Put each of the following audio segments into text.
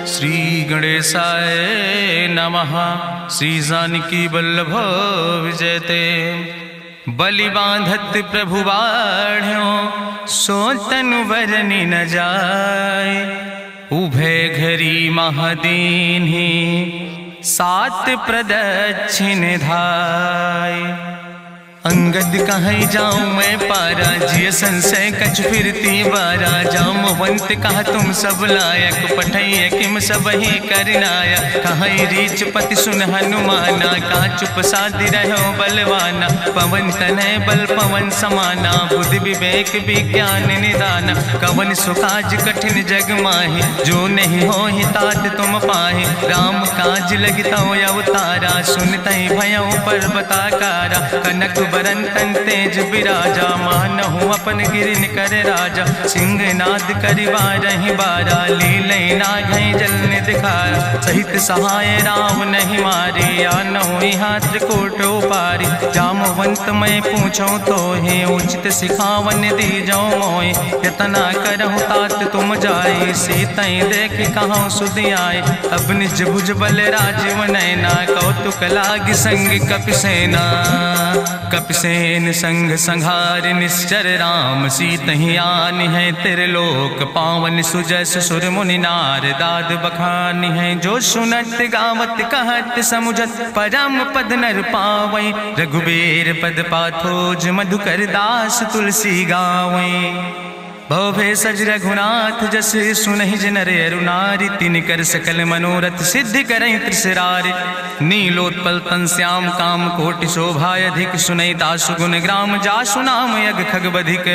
श्री गणेशाय नमः। श्री जानकी वल्लभ विजयते। बलि बांधत प्रभु बाढ़ो सो तनु बरनि न जाय। उभय घरी महादीन्हि सात प्रदक्षिण धाय। अंगद कहीं जाऊं मैं पारा जिय संशय कछ फिरती बारा। जामवंत कहा तुम सब लायक पठैय किम सब ही करनाया। कहीं रीच पति सुन हनुमाना कहा चुप साधि रहो बलवाना। पवन तनय बल पवन समाना बुद्धि विवेक विज्ञान निदाना। कवन सुकाज कठिन जग माहि जो नहीं हो ही तात तुम पाहि। राम काज लगितो अवतारा सुनतहि भयो पर्वताकारा। कनक बरन तन तेज बिराजा मानहु अपन गिरिन कर राजा। सिंह नाद करिवारहि बारा लीलै नाघै जल दिखारा। सहित सहाय राम नहीं मारे आनहु यहाँ त्रिकोट पारी। जामवंत मैं पूछो तो हे उचित सिखावन दी जाओ मोय। यतना करहु तात तुम जाए सीतै देख कहूँ सुधि आए। अब निज भुज बल राजीव नैना कौतुक लाग संग कपिसेना। कपिसेन संग संहार निश्चर राम सीतहि आनि है त्रिलोक पावन। सुजस सुर मुनि नार दाद बखानि है। जो सुनत गावत कहत समुझत परम पद नर पावै। रघुबीर पद पाथोज मधुकर दास तुलसी गावै। भवे सज रघुनाथ जस सुनहि जिनर अरुनारि। तिनकर सकल मनोरथ सिद्धि करहि त्रिसरारि। नीलोत्पल तन श्याम काम कोटि शोभाय अधिक। सुनहि दासु गुण ग्राम जासु नाम यज्ञ खग बधिक।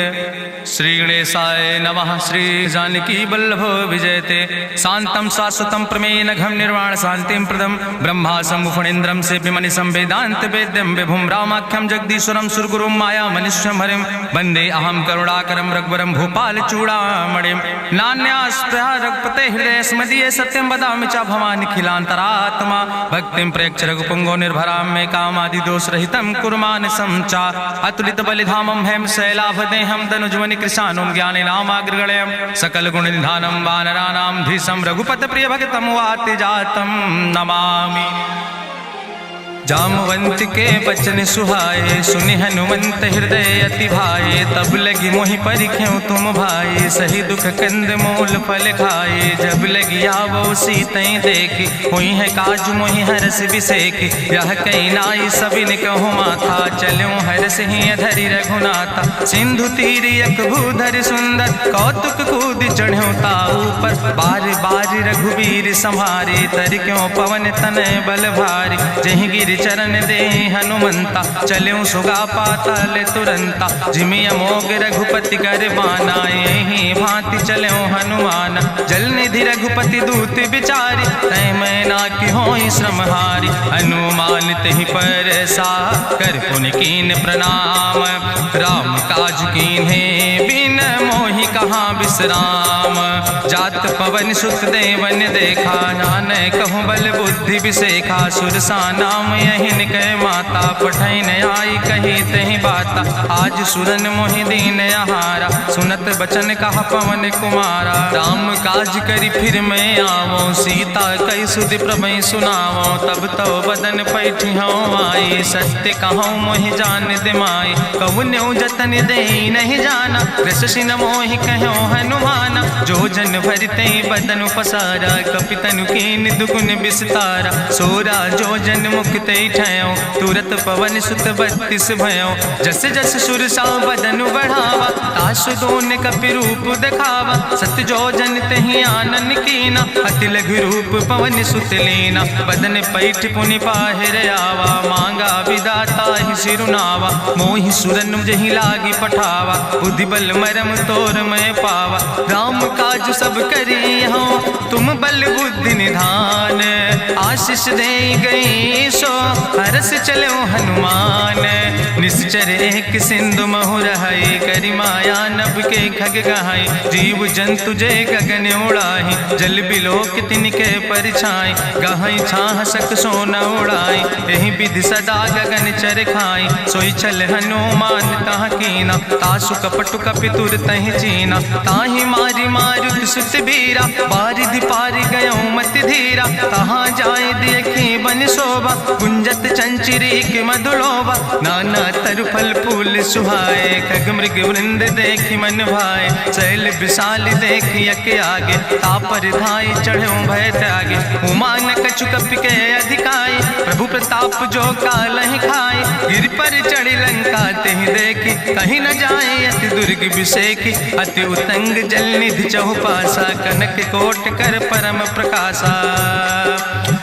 श्री गणेशाय नमः। श्री जानकी वल्लभ विजयते। शांतम शाश्वतम प्रमेय नघम निर्वाण शांतिम प्रदम। ब्रह्मा शंभु फणीन्द्रम सेव्यमणि संवेदांत वेद्यम विभुम रामाख्यम जगदीश्वरम सुरगुरुम माया मनुष्यम हरिम। वंदे अहम करुणाकरम रघुवरम भूपाल चूड़ामणिम। नान्यास्पृहा रघुपते हृदय स्मदीये सत्यम वदामि च भवानि खिलांतरात्मा। भक्तिम प्रयच्छ रघुपुंगो निर्भराम मे कामादि दोष रहितम कुर्मान समचा। अतुलित बलिधामम हेम शैलाभदेहम दनुजवनि कृशानुम ज्ञाने नामाग्रगणयम। सकल गुण निधानम वानराणाम धीशम रघुपत प्रिय भक्तम वाति जातम नमामि। जामवंत के बचन सुहाए सुनि हनुमंत हृदय अति भाए। तब लगी मोहि परिख्यों तुम भाई सही दुख कंद मूल फल खाए। जब लगी आवो सीतै देखी हुई है काज मोहि हरस बिसेखी। यह कई नाई सबिन कहु माथा चलूं हरस ही अधरि रघुनाथा। सिंधु तीर यक भूधर सुंदर कौतुक कूद चढ़्यो ताऊ पर। बार बार रघुबीर संहारे तर क्यों पवन तनय बल भारी। जहि गिर चरण दे हनुमंता चल्यों सुगा पाताल तुरंता। जिमि अमोघ रघुपति कर बाना यही भांति चल्यों हनुमान। जल निधि रघुपति दूत बिचारी तय मैं ना कि होई श्रमहारी। हनुमान तहि पर सा कर पुनि कीन प्रणाम। राम काज कीन्हे बिन मोहि कहाँ विश्राम। जात पवन सुत देवन देखा नानय कहूँ बल बुद्धि बिसेखा। सुरसा नाम यहिन कह माता पठैन आई कही तहि बाता। आज सुरन मोहि दीन आहारा सुनत बचन कहा पवन कुमारा। राम काज करी फिर मैं आवो सीता कई सुधि प्रभै सुनावो। तब तो बदन पैठी हूँ आई सत्य कहूँ मोहि जान दिमाई। कहुन्यु जतन दे नहीं जाना रससिन मोहि कहो हनुमाना। जो जन भरते बदन पसारा कपितनु कीन दुगुन विस्तारा। सोरा जो जन मुक्ते ठयो तुरत पवन सुत 32 भयो। जस जस सुरसा बदन बढ़ावा तासु दोन कपि रूप दिखावा। सत जो जन तहि आनन कीना अति लघु रूप पवन सुत लीना। बदन पैठ पुनि पाहिर आवा मांगा विदाता ही सिरुनावा। मोहि सुरन जहि लागी पठावा बुद्धि बल मरम तोर मैं पावा। राम काज सब करी हो तुम बल बुद्धि निधान। आशीष दे गई सो हरस चलो हनुमान। निश्चर एक सिंधु महु रहाई करी माया नभ के खग गहाई। जीव जंतु जे गगन उड़ाही जल बिलोक तिनके परिछाई। गहाई छाह सक सोन उड़ाई यही विधि सदा गगन चर खाई। सोई छल हनुमान तह कीना तासु कपटु कपि तुर तहि चीना। ताहि मारी मारुत सुत बीरा बारिधि पारि गयो मति धीरा, तहाँ जाए देखी बन शोभा, गुंजत चंचरी के मधुलोभा, नाना तरु फल फूल सुहाए, खग मृग वृंद देखी मन भाए, शैल विशाल देखी यके आगे, तापर धाई चढ़ो भय त्यागे, उमान कछु कपि के अधिकाई, प्रभु प्रताप जो कालहि खाए, गिर पर चढ़ी लंका तेहि देखी, कहीं न जाए अति दुर्ग विषेखी, अति उतंग जल निधि चहुपासा, कनक कोट कर परम प्रकाशा,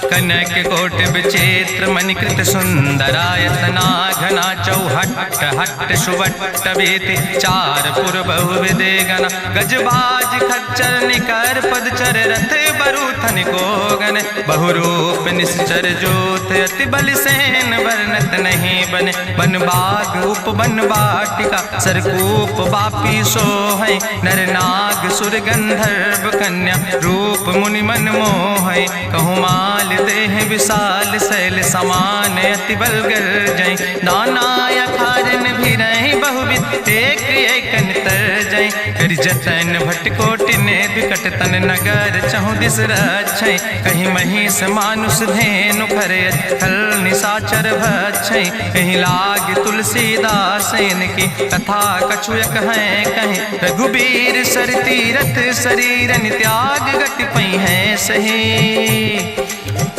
कनक कोट विचित्र मणिकृत सुंदरायतना, घना चौहट्ट हट्ट सुवट्ट वेति, चार पुर बहु विदे गण, गजबाज खच्चर निकर पदचर, रथ बरूथन गोगन, बहुरूप निश्चर जोत, अति बल सेन वर्णत नहीं बने, बन बाग उप बन बाटिका, सरकूप बापी सोहै, नर नाग सुर गंधर्व कन्या, रूप मुनि मन मोहै, कहूँ माल देह विशाल, शैल समान अति बल गर्जै, नाना अखारन भी रही बहुविध, एक एकन तर जै, कर जतन भटकोटि ने विकट तन, नगर चहु दिस रक्षै, कहीं महिष मानुष धेनु खरे, खल निशाचर भक्षै, कहीं लाग तुलसीदास इनकी, कथा कछुयक है कहीं, रघुबीर सर तीरथ शरीरन, त्याग गति पई है सही,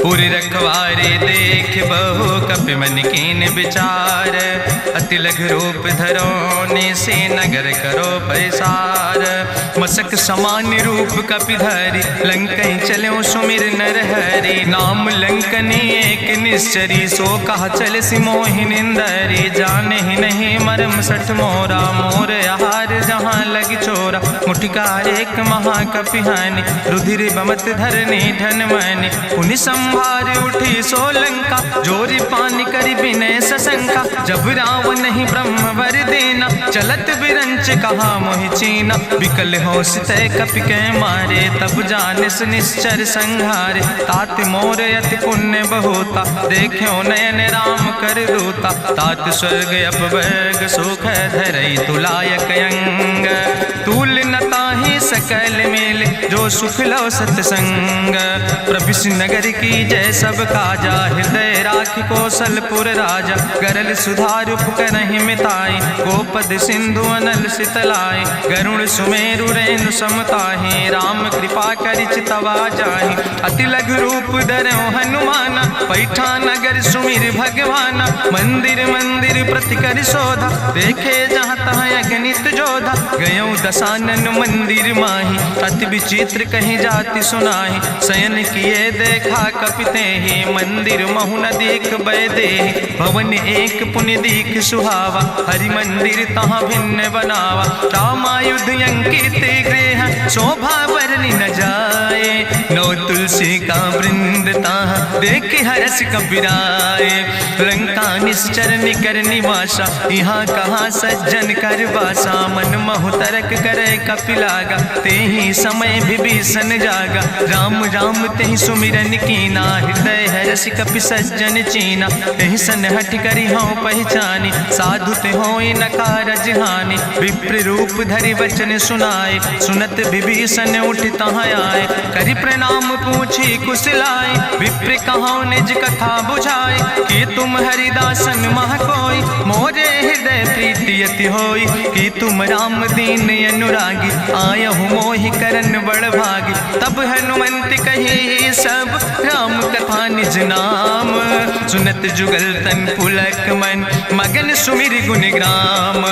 पूरी रखवारे देख बहु कपि मन कीन विचार, अति लघु रूप धरोने से नगर करो पैसार, मसक समान रूप कपि धरि, लंकई चलो सुमिर नर हरि, नाम लंकनी एक निश्चरी, सो कहा चल सिमोहि निंदरी, जाने ही नहीं मरम सठ मोरा, मोर आहार जहाँ लग चोरा, मुठिका एक महाकपि हानि, रुधिर बमत धरनी धन मनि, पुनि संभार उठी सोलंका, जोरी पानी करी विनय सशंका, जब रावण नहीं ब्रह्म वर देना, चलत बिरंच कहा मोहि चीना, विकल हो सितय कपि के मारे, तब जानिस निश्चर संहारे, तात मोर अति पुण्य बहुता, देखो नयन राम कर दूता, तात स्वर्ग अपवर्ग सुख धरई तुलायक अंग, तूल न ताहि सकल मेल, जो सुख लो सत्संग, प्रभिस नगर की जय सब काजा, हृदय राख कौशलपुर राजा, गरल सुधार उपकरहि मिताई, गोपद सिंधु अनल सितलाई, गरुण सुमेरु रेणु समताहि, राम कृपा करि चितवा जाहि, अति लघु रूप धरौ हनुमाना, पैठा नगर सुमिर भगवाना, मंदिर मंदिर प्रति कर शोधा, देखे जहाँ तहाँ अगणित जोधा, गयौ दशानन मंदिर माही, अति विचित्र कहीं जाति सुनाही, शयन किए देखा कपिते ही, मंदिर महु न देख बैदे, भवन एक पुनि दीख सुहावा, हरि मंदिर तहाँ भिन्न बनावा, रामायुध अंकित गृह, शोभा बरनी न जाए, नौ तुलसी का वृंद तहाँ देख हरस कपिराए, लंका निश्चर निकर निवासा, यहाँ कहाँ सज्जन कर बासा, मन महु तरक करे कपिलागा, ते ही समय विभीषण जागा, राम राम तेहि सुमिरन कीना, हृदय हरस कपि सज्जन चीना, तेहि सन हट करी हूँ पहचानी, साधु ते होई न कारज हानि, विप्र रूप धरि वचन सुनाए, सुनत विभीषण उठ तहाँ आए, करि प्रणाम पूछी कुशलाए, विप्र कहाँ निज कथा बुझाए, कि तुम हरिदासन मह कोई, मोरे हृदय प्रीति अति होई, कि तुम राम दीन अनुरागी, आयहु मोहि करन बड़ भागी, तब हनुमंत कही सब राम कथा निज नाम, सुनत जुगल तन पुलक मन, मगन सुमिर गुण ग्राम,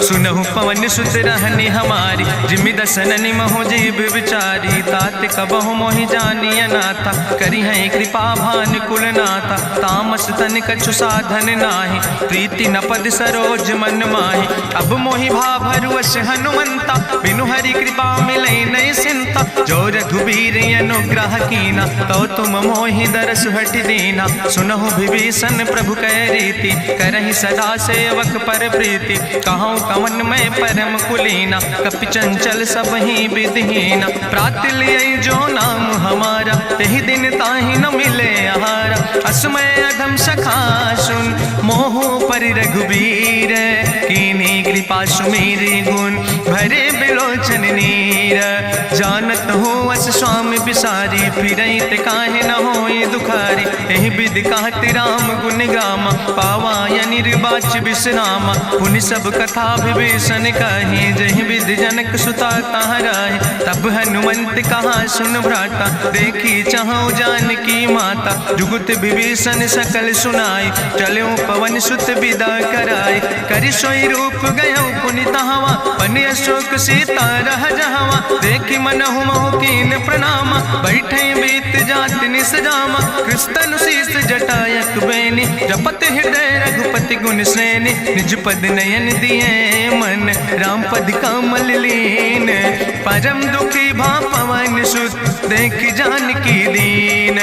सुनहु पवन सुत रहनी हमारी, जिमि दसननि महु जीव विचारी, तात कबहु मोहि जानी अनाथा, करी है कृपा भान कुल नाथा, तामस तन कछु साधन नाही, प्रीति न पद सरोज मन माही, अब मोहि भा भरुवश हनुमंता, बिनु हरि कृपा मिलै नहीं सिंता, जो रघुबीर अनुग्रह कीना, तो तुम मोहि दरस हट दीना, सुनहु विभीषण प्रभु कै रीति, करहि सदा सेवक पर प्रीति, कहूँ कवन मैं परम कुलीना, कपि चंचल सब ही विधिहीना, प्रात लियै जो नाम हमारा, तेहि दिन ताहि न मिले आहारा, असमय अधम सखा सुन, मोहु पर रघुबीर, कीन्ही कृपा सुमेरि गुण, भरे बिलोचन नीर, जानत हूँ अस स्वामी बिसारी, फिरई ते काहे न होई दुखारी। एहि विधि कहत राम गुण गामा, पावा निर्बाच विश्रामा। पुनि सब कथा विभीषण कही, जहि विधि जनक सुता कहाँ रहे। तब हनुमंत कहा सुन भ्राता, देखी चाहूं जानकी माता। जुगुत विभीषण सकल सुनाई, चलो पवन सुत विदा कराई। करि सोई रूप गयो पुनि तहावा, बन अशोक सीता रह जहावा। देखी मनहु महु कीन प्रणामा, बैठे बीत जात निस जामा। कृष्ण शीस जटायक बेनी, जपत हृदय रघुपति गुण श्रेणी। निज पद नयन दिए मन, राम पद कमल लीन। परम दुखी भा पवन सुत, देख जानकी दीन।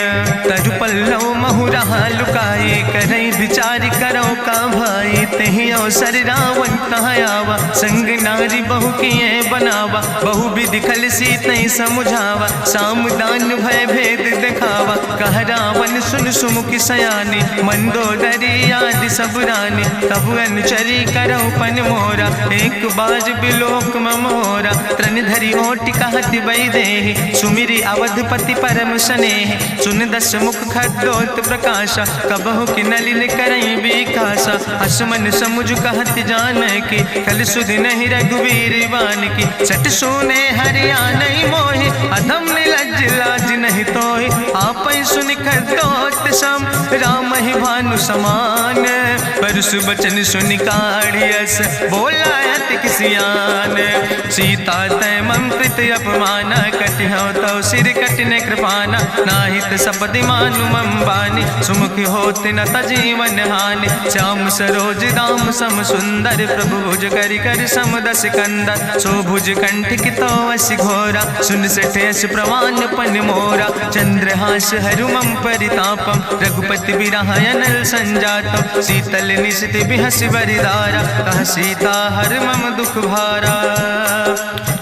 तरु पल्लव महु रहा लुकाई, करई विचार करो का भाई। तेहि अवसर रावण कहाँ आवा, संग नारी बहु किए बनावा। बहु विधि खल सीतै समुझावा, साम दान भय भेद दिखावा। कह रावण सुन सुमुखी सयानी, मंदोदरी आदि सब रानी। तब अनुचरी करो पन मोरा, एक बाज बिलोक ममोरा। त्रन धरि ओटि कहत वैदेही, सुमिरी अवधपति परम स्नेह। सुन दस मुख खद्योत प्रकाशा, कबहु कि नलिन करई बिकासा। असमन समुझ कहत जानकी, कल सुध नहीं रघुवीर बानकी। सट सुने हरियाणई मोहि, अधम निलज्ज लाज नहीं तोहि। आपै सुनि खद्योत सम, राम ही भानु समान। परसु बचन सुनि काढ़ियस, बोला अति किसियान। सीता तै मम कृत अपमाना, कटिहौ तौ सिर कटिने कृपाना। नाहित सपदि मानु मम बानी, सुमुख होत न तजीवन हानि। श्याम सरोज दाम सम सुंदर, प्रभु भुज करि कर सम दस कंदर। सो भुज कंठ कितो असी घोरा, सुन सठेस प्रवान पन मोरा। चंद्रहास हरु मम परितापम, रघुपति बिरह अनल संजातम। शीतल निशित बिहस बरिदारा, कह सीता हर मम दुख भारा।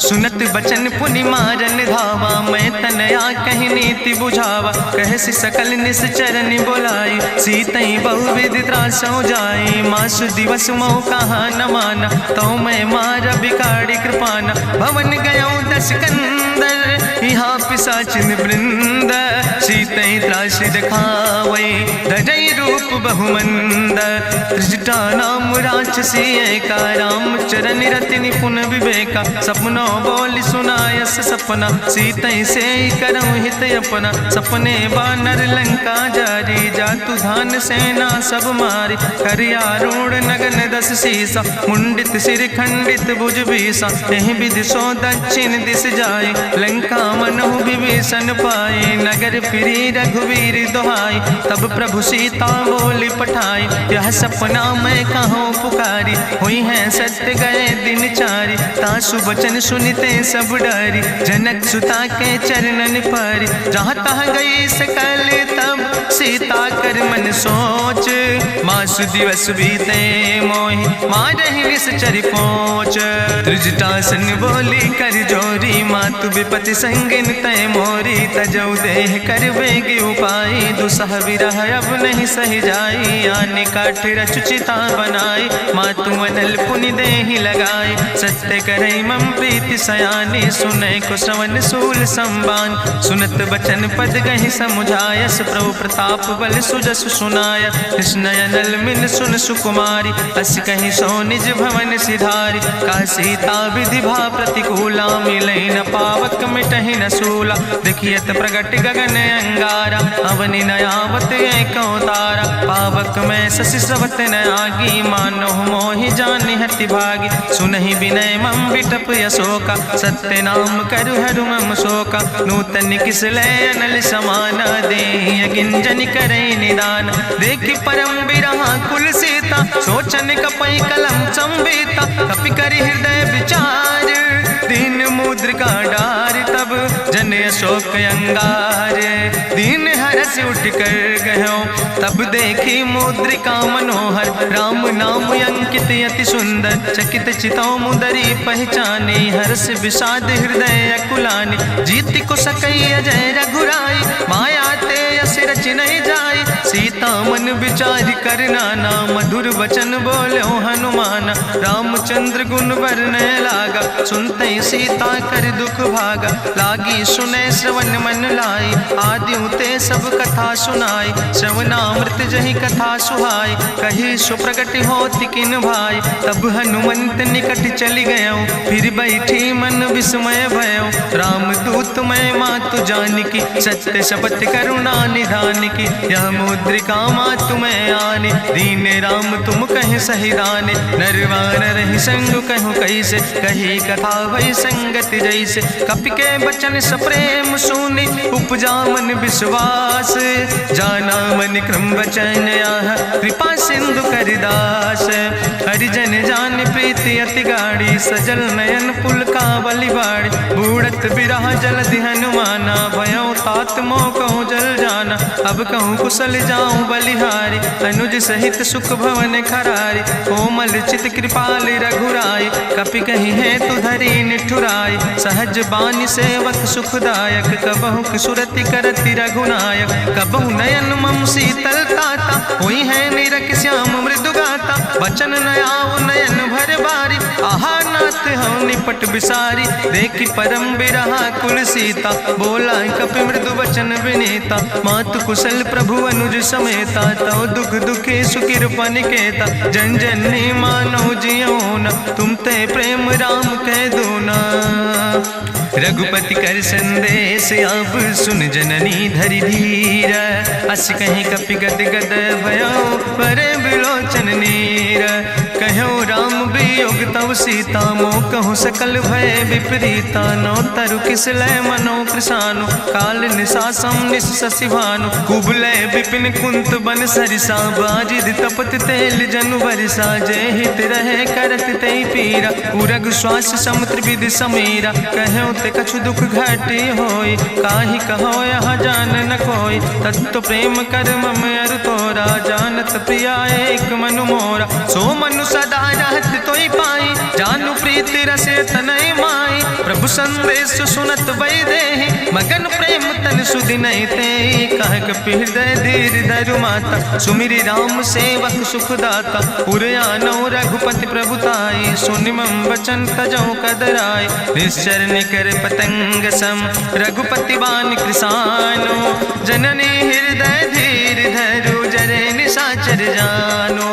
सुनत बचन पुनि मारन धावा, मैं तनया कहि नीति बुझावा। कहसि सकल निश्चरन बोलाई, सीतई बहुविधि त्रासौ जाई। मासु दिवस मोह कहा न माना, तो मैं मार बिकाड़ी कृपाना। भवन गयो दस कंदर, यहाँ पिशाचिन वृंद। सीतई त्रास दिखावै, धजई रूप बहुमंद। त्रिजटा नाम राक्षसी एका, राम चरण रति निपुण विवेका। सपनो बोल सुनायस सपना, सीतई से करऊँ हित अपना। सपने बानर लंका जारी, जातु धान सेना सब मारी। करियारूढ़ नगन दस सीसा, मुंडित सिर खंडित भुज बीसा। एहि विधि सो दक्षिण दिस जाय, लंका मनहु विभीषण पाए। नगर फिरी रघुवीर दुहाई, तब प्रभु सीता बोली पठाई। यह सपना मैं कहूँ पुकारी, हुई है सत्य गए दिन चारी। तासु बचन सुनते सब डरी, जनक सुता के चरणन पर। जहाँ तहाँ गई सकल तब, सीता कर मन सोच। मासु दिवस बीते मोहि, मारहि निश्चर पहुँच। त्रिजटासन बोली कर जोरी, मातु विपति संगिन तय मोरी। तजौ देह कर बेगी उपाय, दुसह विरह अब नहीं सही जाई। आने काठ रचुचिता बनाई, मातु अनल पुनि देहि लगाई। सत्य करई मम प्रीति सयानी, सुनै को श्रवण सूल संबान। सुनत बचन पद गहि समुझायस, प्रभु प्रताप बल सुजस सुनाय। कृष्णयनल मिन सुन सुकुमारी, अस कहि सो निज भवन सिधारी। का सीता विधि भा प्रतिकूला, मिलै न पावक मिटहि न सूला। देखियत प्रगट गगन अंगारा, अवनि नयावत एको तारा। पावक में शशि स्रवत न आगी, मानो मोहि जानि हति भागी। सुनहि विनय मम विटप यशोका, सत्य नाम करु हरु मम शोका। नूतन किस लय अनल समाना, देहि गिंजन करई निदान। देखि परम बिरहा कुल सीता, सोचन कपई कलम संवेता। कपि करि हृदय विचार, दीन मुद्रिका डार। तब जन अशोक अंगार, दीन हरस उठ कर गयो। तब देखी मुद्रिका मनोहर, राम नाम अंकित अति सुंदर। चकित चितौ मुदरी पहचानी, हर्ष विषाद हृदय अकुलानी। जीत को सकई अजय रघुराई, माया ते यस रच नहीं जाई। सीता मन विचार कर नाना, मधुर वचन बोलो हनुमान। रामचंद्र गुण वर्णय लागा, सुनते सीता कर दुख भागा। लागी सुने श्रवण मन लाई, आदि उते सब कथा सुनाई। श्रवणामृत जहि कथा सुहाई, कही सुप्रगट होति किन भाई। तब हनुमंत निकट चली गयो, फिर बैठी मन विस्मय भयो। राम दूत मैं मातु जानकी, सत्य शपथ करुणा निधान की। यह मुद्रिका मातु मैं आने, दीन राम तुम कहे सही दाने। नरवान रही संग कहूँ कैसे, कही कथा भई संगति जैसे। कपि के बचन सप्रेम सुनी, उपजा मन विश्वास। जाना मन क्रम वचन आह, कृपा सिंधु करिदास। हरिजन जान प्रीति अति गाड़ी, सजल नयन पुलकावली बाड़ी। बूढ़त बिरह जलधि हनुमाना, भयो तात मोह कहूँ जल जाना। अब कहूँ कुशल जाऊँ बलिहारी, अनुज सहित सुख भवन खरारी। कोमल चित कृपाल रघुराई, कपि कही है तु धरी निठुराई। सहज बानी सेवक सुखदायक, कबहु सुरति करति रघुनायक। कबहु नयन मम शीतल ताता, हुई है निरख श्याम मृदु गाता। वचन न आव नयन भर बारी, आहा नाथ हम निपट बिसारी। देखी परम बिरहा कुल सीता, बोला कपि मृदु वचन विनीता। मातु कुशल प्रभु अनुज समेता, तव दुख दुखी सुकृपा निकेता। जन जननी मानो जियो न, तुम ते प्रेम राम कह दो ना। रघुपति कर संदेश अब सुन जननी धरि धीर। अस कहीं कपि गद गद भयो, परे बिलोचन नीर। कहो राम वियोग तव सीता, मोह कहूँ सकल भय विपरीता। नौ तरु किस लय मनो कृशानु, काल निशासम निशि भानु। कुबलय विपिन कुंत बन सरिसा, बाजिद तपत तेल जनु बरिसा। जय हित रहे करत ते पीरा, उरग श्वास समुद्र विधि समीरा। कहो ते कछु दुख घटी होई, काहि कहो यहाँ जान न कोई। तत्व प्रेम कर मम अरु तोरा, जानत प्रिया एक मनु मोरा। सो मनु सदा रहत तोई पाई, जानु प्रीति रसे तनय माई। प्रभु संदेश सुनत वै देहि, मगन प्रेम तन सुधि नहीं ते। कह कपि हृदय धीर धरु माता, सुमिरि राम सेवक सुखदाता। उर आनो रघुपति प्रभुताई, सुनि मम वचन तजौ कदराई। निश्चर निकर पतंग सम, रघुपति बान कृसानो। जननी हृदय धीर धरु, जरे निशाचर जानो।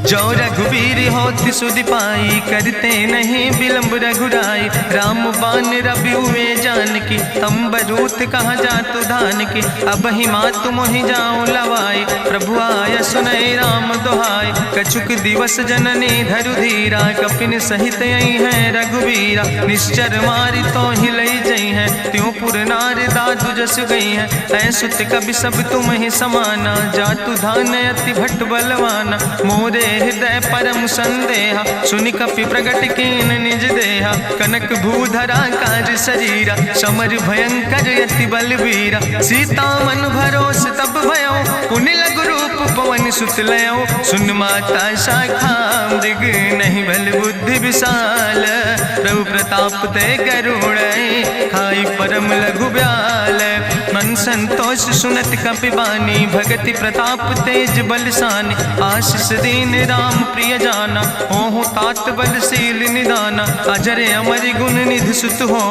जो रघुवीर होति सुधि पाई, करते नहीं विलंब रघुराई। राम बान रवि हुए जानकी, तंबरूथ कहाँ जातु धान की। अब ही मातु मोहि जाऊँ लवाई, प्रभु आय सुनय राम दुहाई। कछुक दिवस जननी धरु धीरा, कपिन सहित आई है रघुवीरा। निश्चर मारी तो ही लई जई है, त्यों पुर नार दादु जस गई है। ऐसुत कवि सब तुम ही समाना, जातु धान अति भट्ट बलवाना। मोरे हृदय परम संदेहा, सुनि कपि प्रगट कीन निज देहा। कनक भूधरा काज शरीरा, समर भयंकर यति बलवीरा। सीता मन भरोस तब भयो, पुनि लघु रूप पवन सुत लयो। सुन माता शाखा मृग, नहीं बल बुद्धि विशाल। प्रभु प्रताप ते गरुड़, खाई परम लघु ब्याल। मन संतोष सुनत कपि बानी, भगति प्रताप तेज बलसानी। आशीष दीन राम प्रिय जाना, होहु तात बलशील निदाना। अजर अमर गुण निधि सुत हो,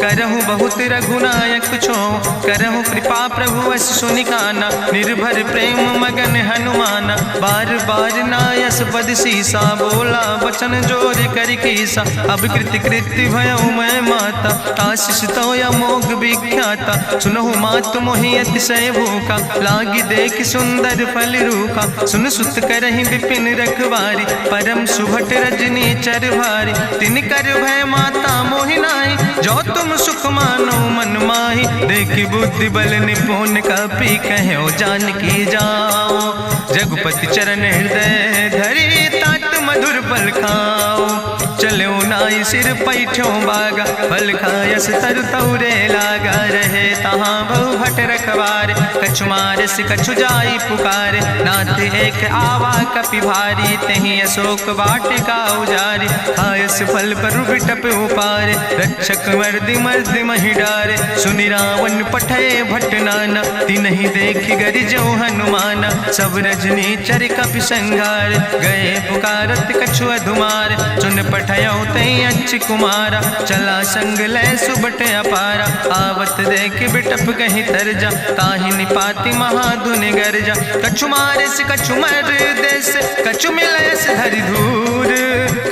करहु बहुत रघुनायक छो। करहु कृपा प्रभु वश सुनिकाना, निर्भर प्रेम मगन हनुमाना। बार बार नायस पद सीसा, बोला वचन जोर कर कीसा। अब कृति कृति भयो मैं माता, आशीष तो अमोघ विख्याता। सुनहु मातु मोहि अतिशय भूखा, लागी देख सुंदर फल रूखा। सुन सुत करहि विपिन रखवारी, परम सुभट रजनी चर भारी। तिन कर भय माता मोहि नाहि, जो तुम सुख मानो मन माहि। देखि बुद्धि बल निपुण कपि, कहो जानकी जाओ। रघुपति चरण हृदय धरि, तात मधुर फल खाओ। चलो नाई सिर पैठो बागा, फल खायस तरु तौरे लागा। रहे तहाँ बहु भट रख गवार। कछु मारस कछु जाई पुकार, नाथ एक आवा कपि भारी। तहीं अशोक वाटिका उजारी, खायस फल पर बिटप उपार। रक्षक मर्दि मर्दि महि डारे, सुनि रावण पठय भट्ट नाना। तिन्हि देखि गरिजौ हनुमाना, सब रजनी चर कपि संघार। गए पुकारत कछु अधुमार, सुन पठयौ तई अच्छ कुमारा। चला संग लय सुबट अपारा, आवत देख बिटप कहीं तरजा। ताहि निपाति महाधुनि गर्जा, कछु मारस कछु मर देस। कछु मिलयस धरि धूर,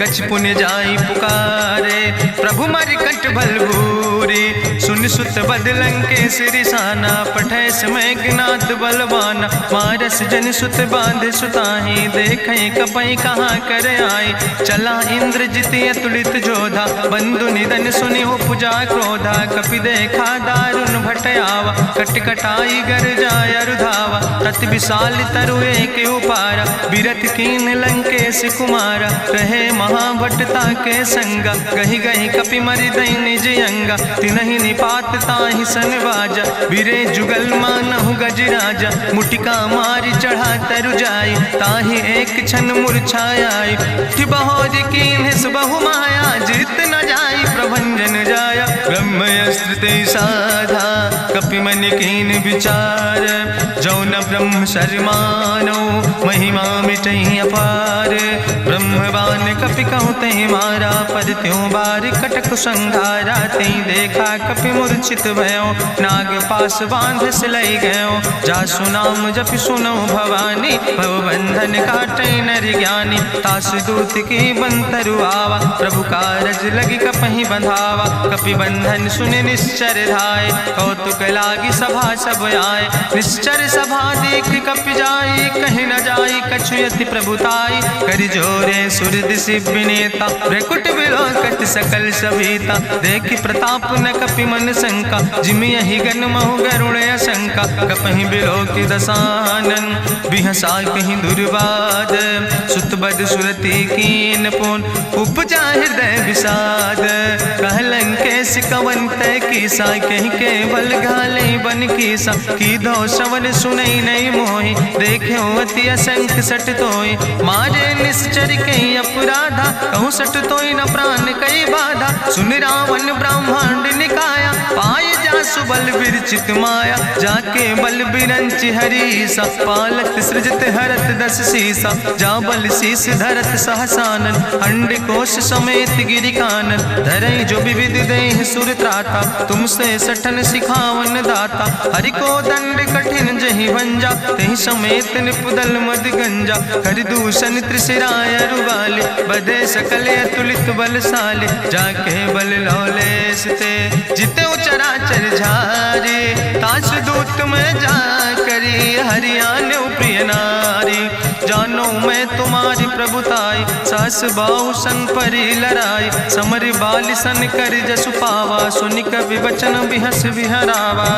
कछ पुण्य जाई पुकारे। प्रभु मरि कंठ भल भूरी, सुन सुत बदलंके सिरिसाना। पठय समय ज्ञात बलवाना, मारस जन सुत बांध सुताही। देखें कपई कहाँ कर आए, चला इंद्रजित अतुलित जोधा। बंधु निधन सुनि उपजा क्रोधा, कपि देखा दारुण भट आवा। कट कटाई गर जाय रुधावा, तत विशाल तरु एक उपारा। बिरथ कीन लंकेश कुमारा, रहे महाभटता के संगा। गहि गहि कपि मरि दई निज अंगा, तिन्हि निपात ताहि सन बाजा। बिरे जुगल मानहु गजराजा, मुटिका मारि चढ़ा तरु जाई। ताहि एक क्षण मूर्छाई, बहोर कीन्ह सुबहु माया। जीत न जाई प्रभंजन जाया, ब्रह्मयस्त्र ते साधा। कपि मन कीन विचार, जो न ब्रह्म शर्मानो। महिमा मिटई अपार, ब्रह्मवान कपि कहु तहि मारा। पर त्यों बार कटक संघारा, तई देखा कपि मूर्छित भयो। नाग पास बांध सिलई गयो, जासु नाम जपि सुनो भवानी। भव बंधन काटई नर ज्ञानी, तास दूत की बंतरु आवा। प्रभु कारज लगी कपहि बंधावा, कपि बंधन सुनि निश्चर धाय। कौतुक लागी सभा सब आए, निश्चर सभा देख कपि जाई। कहीं न जाई कछु यति प्रभुताई, करि जोरे सुर दिसि विनेता। भ्रकुट विलोकत सकल सभीता, देखि प्रताप न कपि मन शंका। जिमि यहि गन महु गरुण शंका, कपहि बिलोकि दसानन। बिहसा कहीं दुर्वाद, सुत बद सुरति कीन पुन। उपजा हृदय विषाद, कहलन कैस कवन तय कीसा। कहीं केवल घाले बन कीसा, की दो श्रवण सुनई नहीं मोहि। देखे अति असंख सट तोय, मारे निश्चर कई अपराधा। कहूँ सट तोय न प्राण कई बाधा, सुन रावण ब्रह्मांड निकाया। पाय जासु बल विरचित माया, जाके बल बिरंचि हरीसा। पालत सृजत हरत दस सीसा, जा बल शीस धरत सहसानन। अंड कोश समेत गिरि कानन, धरई जो विविध देह सुर त्राता। तुमसे सठन सिखावन दाता, हरि को दंड कठिन जहि भंजा। तहि समेत निपुदल मद गंजा, कर दूषण त्रिशिराय रुगाले। बधे सकल अतुलित बलशाले, जाके बल लौलेस ते। जिते चराचर झारे, तास दूत में जा करी। हरियाणा प्रिय नारी, जानो मैं तुम्हारी प्रभुताई। सास बाहु सन परी लड़ाई, समर बाल सन कर जसु पावा। सुनि कवि बचन बिहस बिहरावा,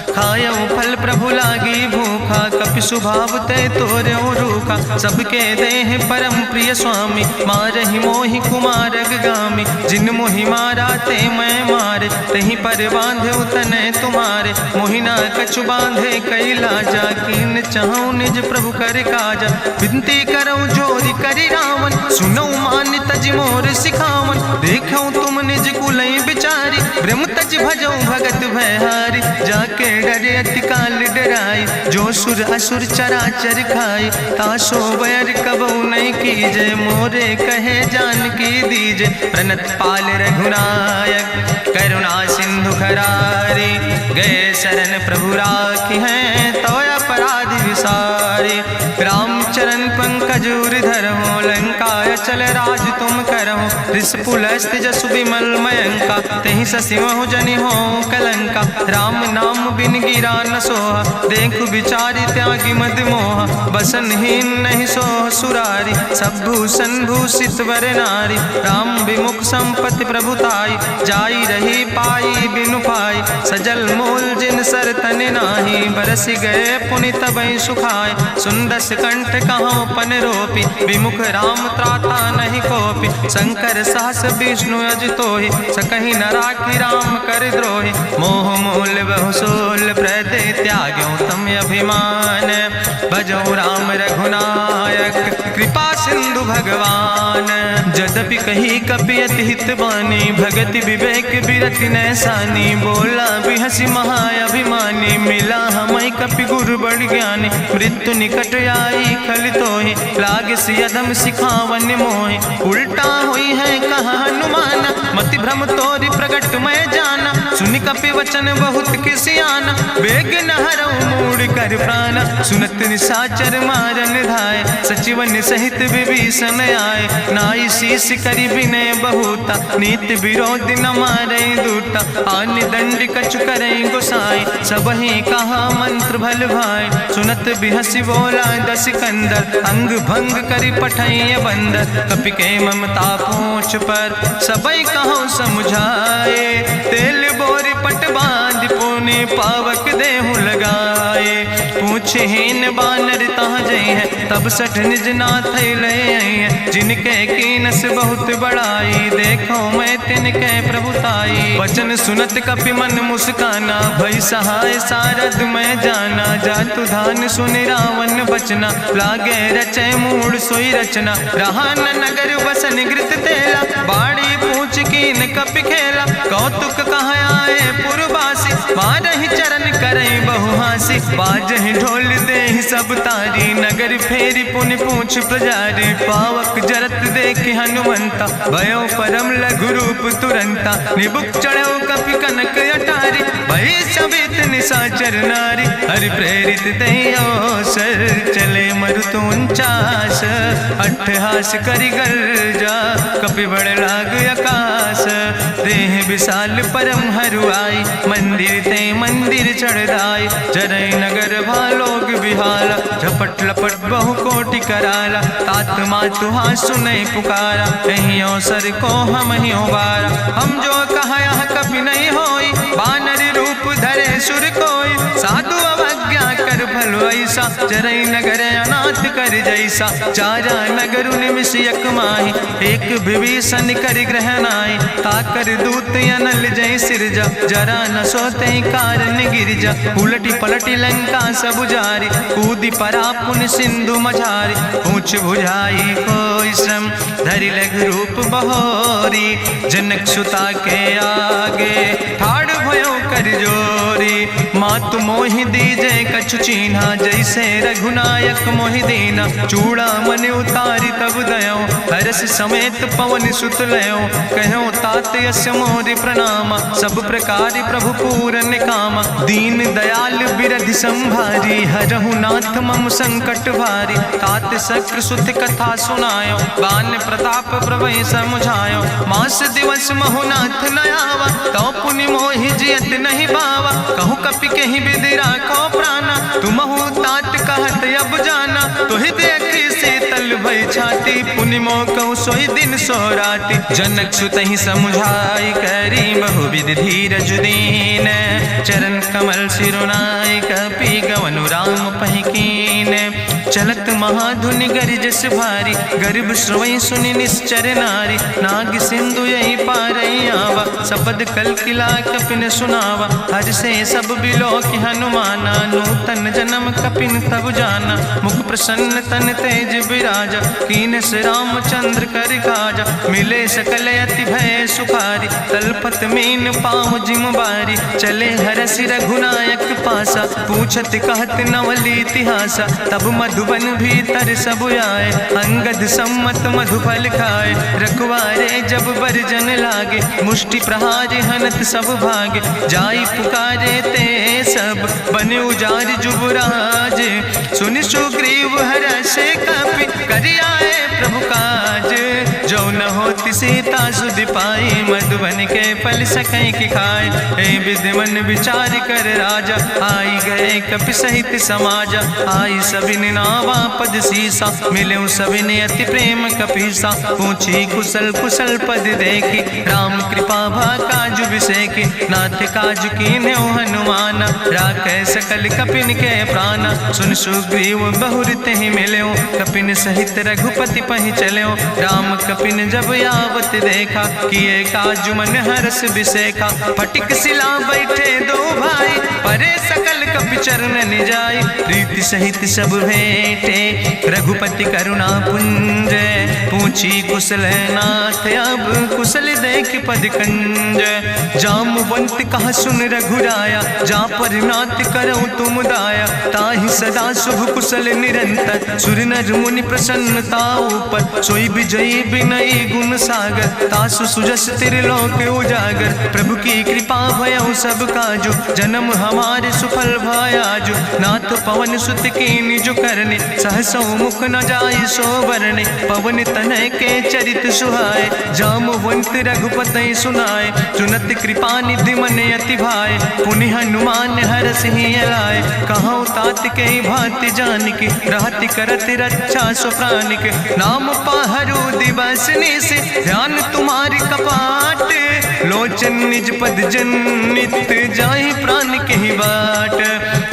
खायौ फल प्रभु लागी भूखा। कपि स्वभाव ते तोर्यो रूखा, सबके देह परम प्रिय स्वामी। मारहि मोहि कुमारग गामी, जिन मोहि मारा ते मैं मारे। तहीं पर बांधे तनै तुम्हारे, मोहिना कछु बांधे कई लाजा। कीन चाहूं निज प्रभु कर काजा, विनती करऊं जोरि करि रावण। सुनऊ मान तज मोर सिखावन, देखऊं तुम निज कुलई बिचारी। ब्रह्म तज भजऊं भगत भयहारी, जाके डरे अति काल डराई। जो सुर असुर चराचर खाई, तासो बैर कबऊ नहीं कीजे। मोरे कहे जान की दीजे, प्रणत पाल रघुनायक। करुणा सिंधु खरारी, गए शरण प्रभु राखी हैं। तो अपराध विसारी, रामचरण पंकज उर धरहु। लंकाय चल राज तुम करहु, रिसपुलस्त जसु विमल मयंका। तहि ससिमहु जनि हो कलंका, राम नाम बिन गिरा न सोहा। देखु विचारि त्यागी मद मोहा, बसनहीन नहीं सोह सुरारी। सब भूषण भूषित वर नारी, राम विमुख संपत्ति प्रभुताई। जाई रही पाई बिनु पाई, सजल मूल जिन सर तन नाही। बरस गए पुनि तबई सुखाय, सुंदस कंठ कहाँ पन रोपी। विमुख राम त्राता नहीं कोपी, शंकर सहस विष्णु अजितोहि। सकहि न राखि राम कर द्रोहि, मोह मूल बहु सोल प्रति। हम अभिमान। भजो राम रघुनायक कृपा सिंधु भगवान। यद्यपि कही कपि अति हित बानी, भगति विवेक बिरति नैसानी। बोला बिहसी महाअभिमानी, मिला हमें कपि गुरु बड़ ज्ञानी। मृत्यु निकट आई खल तोहि, लागे सियदम सिखावन मोहि। उल्टा हुई है कहा हनुमाना, मति भ्रम तोरि प्रगट मैं जाना। सुनि कपि वचन बहुत किसियाना, बेग न हरऊ मूढ़ कर प्राण। सुनत निशाचर मारन धाय, सचिवन सहित विभीषण आए। नाई शीस करि विनय बहुता, नीति विरोध न मारे दूता। आन दंड कछु करे गोसाई, सबहि कहा मंत्र भल भाई। सुनत बिहसी बोला दस कंदर, अंग भंग करि पठैय बंदर। कपि के ममता पूछ पर, सबई कहो समुझाए। तेल बोरी पट बांध पुनि, पावक देहु लगाए। पूछहीन बानर तहाँ जई है, तब सठ निज नाथ लय है। जिनके कीनस बहुत बड़ाई, देखो मैं तिनके प्रभुताई। वचन सुनत कपि मन मुस्काना, भई सहाय सारद मैं जाना। जातु धान सुनि रावण बचना, लागे रचे मूढ़ सोई रचना। रहा न नगर बसन घृत तेला, बाड़ी पूछ कीन कपि खेला। कौतुक कहाँ आए पुरवासी, मारहि चरण करई बहु हासी। बाजहि ढोल देहि सब तारी, नगर फेरी पुनि पूछ प्रजारी। पावक जरत देखि हनुमंता, भयो परम लघु रूप तुरंता। निबुक चढ़ो कपि कनक अटारी, भई सबित निशाचर नारी। हरि प्रेरित दयो सर, चले मरुत 49। अट्ठहास करि गर्जा, कपि बड़ लाग आकाश। देह विशाल परम हरुआई, मंदिर ते मंदिर चढ़ाई। जरई नगर भालोग बिहाला, झपट लपट बहु कोटि कराला। तात मातु हाँ सुनै पुकारा, कहीं अवसर को हम ही उबारा। हम जो कहा यहाँ कभी नहीं होई, बानर रूप धरे सुर कोई। साधु अवज्ञा कर भलो ऐसा, जरई नगर अनाथ कर जैसा। चारा नगर निमिष यक माही, एक विभीषण कर ग्रह नाई। ताकर दूत अनल जय सिरजा, जरा न सोते कारण गिरजा। उलटी पलटी लंका सब जारी, कूदी परा पुन सिंधु मझारी। पूछ बुझाई कोई श्रम, धरि लघु रूप बहोरी। जनक सुता के आगे, ठाड़ भयो कर जोरी। मातु मोहि दीजे कछु चीन्हा, जैसे रघुनायक मोहि दीना। चूड़ा मन उतारी तब दयो, हरस समेत पवन सुत लयो। कहो तात यस मोरि प्रणामा, सब प्रकार प्रभु पूरन कामा। दीन दयाल बिरधि संभारी, हरहु नाथ मम संकट भारी। तात शक्र सुत कथा सुनायो, बान प्रताप प्रभय समुझायो। मास दिवस महुनाथ न आवा, तो पुनि मोहि जियत नहीं बावा। कहु कपि कहीं विधि राखो प्राणा, तुमहु तात कहत अब जाना। तुहि देखी शीतल भई छाती, पुनि मोह कहु सोई दिन सो राति। जनक सुतहि समुझाई, करी बहु विधि धीरज दीन। चरण कमल सिरुनाई, कपि गवनु राम पहि कीन। चलत महाधुनि गरिजस भारी, गर्भ श्रवई सुनि निश्चर नारी। नाग सिंधु यही पारई आवा, सपद कल किला कपिन सुनावा। हर से सब बिलो कि हनुमाना, नूतन जन्म कपिन तब जाना। मुख प्रसन्न तन तेज विराजा, कीनस रामचंद्र कर काजा। मिले सकल अति भय सुखारी, तलपत मीन पाँव जिम बारी। चले हरसि रघुनायक पासा, पूछत कहत नवल इतिहासा। तब मधुबन भीतर सब आए, अंगद सम्मत मधुफल खाए। रखवारे जब बरजन लागे, मुष्टि प्रहारे हनत सब भागे। जाई पुकारे ते सब, बने उजार जुबराज। सुनि सुग्रीव हरषे कपि, करि आए प्रभु काज। जो न होति सीता सुधि पाई, मधुबन के फल सकै कि खाए। ए विधि मन विचार कर राजा, आई गए कपि सहित समाजा। आई सबिन नावा पद सीसा, मिले सबिन अति प्रेम कपीसा। पूछी कुशल कुशल पद देखी, राम कृपा भा काजु बिसेकी। नाथ काजु कीन्हे हनुमाना, राखै सकल कपिन के प्राणा। सुन सुग्रीव बहुर तेहि मिल्यो, कपिन सहित रघुपति पहि चल्यो। राम कपिन जब आवत देखा, किए काजु मन हरस बिसेखा। फटिक सिला बैठे दो भाई, परे सकल कपि चरणन जाय, प्रीति सहित सब भेंटे रघुपति करुणा पुंज। पूछी कुशल नाथ अब कुशल देख पद कंज। जामवंत कहा सुन रघुराया, जा पर नाथ करऊं तुम दाया। ताहि सदा शुभ कुशल निरंतर, सुर नर मुनि प्रसन्नता ऊपर। सोई विजयी विनयी गुण सागर, तासु सुजस त्रिलोक उजागर। प्रभु की कृपा भयउ सब काजु, जन्म हमारे सुफल भयाजु। नाथ पवन सुत की निज करने, सहसो मुख न जाय सो बरने। पवन तनय के चरित सुहाए, जामवंत रघुपति सुनाए। चुनत कृपा निधि मन अति भाए, पुनि हनुमान हरष ही लाए। कहूँ तात के भांति जान के, रहति करत रक्षा सो प्राण के। नाम पाहरु दिवस निस, ध्यान तुम्हारी कपाट। लोचन निज पद जनित, जाहि प्राण के ही बाट।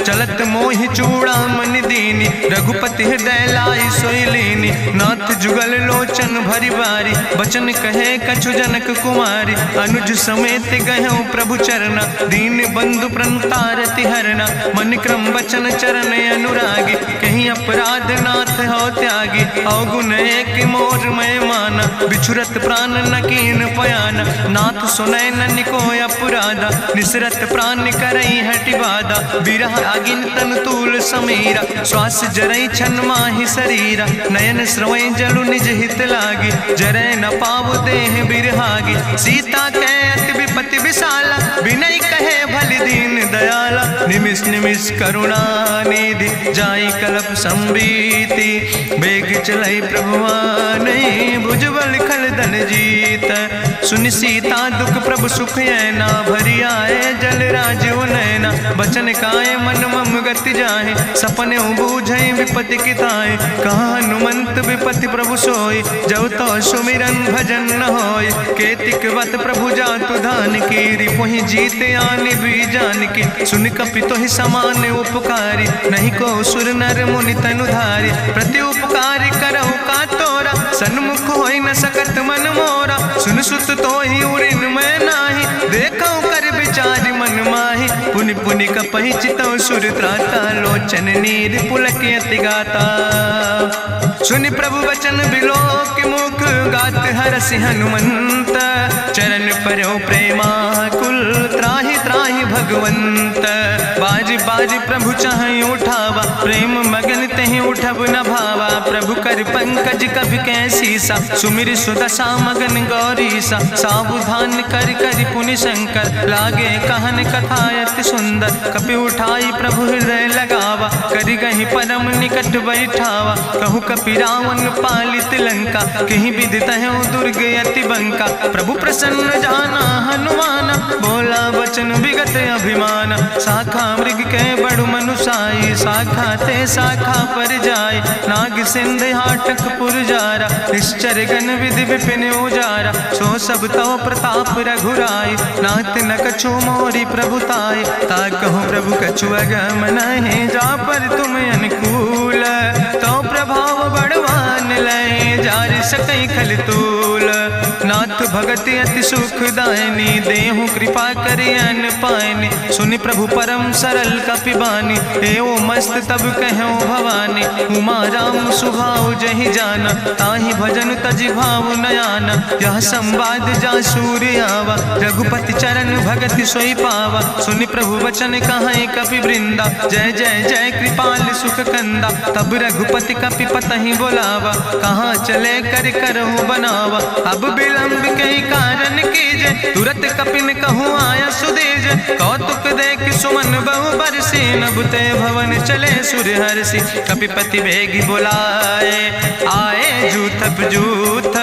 चलत मोहि चूड़ामणि दीनी, रघुपति हृदय लाई सोई लीनी। नाथ जुगल लोचन भरि बारी, बचन कहे कछु जनक कुमारी। अनुज समेत गहु प्रभु चरना, दीन बंधु प्रणतारति हरना। मन क्रम वचन चरण अनुरागी, कहीं अपराध नाथ हो त्यागी। अवगुण एक मोर मैं माना, बिछुरत प्राण न कीन पयाना। नाथ सुनय न को अपराधा, निसरत प्राण करई हटि बाधा। बिरह अगिन तन तूल समीरा, श्वास जरई छन माहि शरीरा। नयन श्रवै जलु निज हित लागी, जरै न पाव देह बिरहागी। सीता कै अति विपति विशाला, बिनय कहे भलि दीन दयाला। निमिष निमिष करुणा निधि, जाई कलप संबीति। बेग चलै प्रभुआनै, भुजबल खल धन जीत। सुनि सीता दुख प्रभु सुख ऐना, भरि आए जल राज नैना। बचन काय मन मम गति जाहे, सपने बूझै विपति किताए। कहा हनुमंत विपति प्रभु सोई, जब तो सुमिरन भजन न होय। केतिक वत प्रभु जातु धान की, रिपुहि जीत आने भी जान की। सुन कपि तोहि समान उपकारी, नहीं को सुर नर मुनि तनु धारी। प्रति उपकारी करहु का तोरा, सन्मुख होई न सकत मन मोरा। सुन सुत तोहि उरिन मैं नाही, देखौ कर विचारि मन माहि। पुनि पुनि कपहि चितौ सुर त्राता, लोचन नीर पुलक अति गाता। सुनि प्रभु वचन बिलोक मुख, गात हरसि हनुमंत। चरण परौ प्रेमाकुल, त्राहि त्राहि भगवंत। बाज बाज प्रभु चाहि उठावा, प्रेम मगन तहि उठब न भावा। प्रभु कर पंकज कभि कैसीसा, सुमिर सुदशा मगन गौरीसा। सावधान कर कर पुनि शंकर, लागे कहन कथा अति सुंदर। कपि उठाई प्रभु हृदय लगावा, करि गहि परम निकट बैठावा। कहु कपि रावण पालित लंका, कहीं विधि तहु दुर्ग अति बंका। प्रभु प्रसन्न जाना हनुमाना, बोला वचन विगत अभिमाना। शाखा मृग के बड़ु मनुसाई, शाखा ते शाखा पर जाय। नाग सिंध हाटक पुरजारा, निश्चर गण विधि विपिन उजारा। सो सब तव प्रताप रघुराई, नाथ न कछु मोरी प्रभुताई। ताकहु प्रभु कछु अगम नहीं, जा पर तुम अनुकूल। तो प्रभाव बड़वान लय, जार सकई खल तूल। नाथ भगति अति सुखदायनी, देहु कृपा करि अन पायनि। सुनि प्रभु परम सरल कपिबानी, एवं मस्त तब कहूँ भवानी। उमा राम सुभाव जहि जाना, ताहि भजन तजि भाव नयाना। यह संवाद जा सूर्य आवा, रघुपति चरण भगति सोई पावा। सुनि प्रभु वचन कहाई कपि वृंदा, जय जय जय कृपाल सुख कंदा। तब रघुपति कपि पतहि बोलावा, कहाँ चले कर करहु बनावा। अब विलंब कई कारण कीजे, तुरत कपिन कहूँ आया सुदेज। कौतुक देख सुमन बहु बरसी, नभते भवन चले सूर्य हर्षि। कपिपति बेगी बुलाए, आए जूथ जूथ।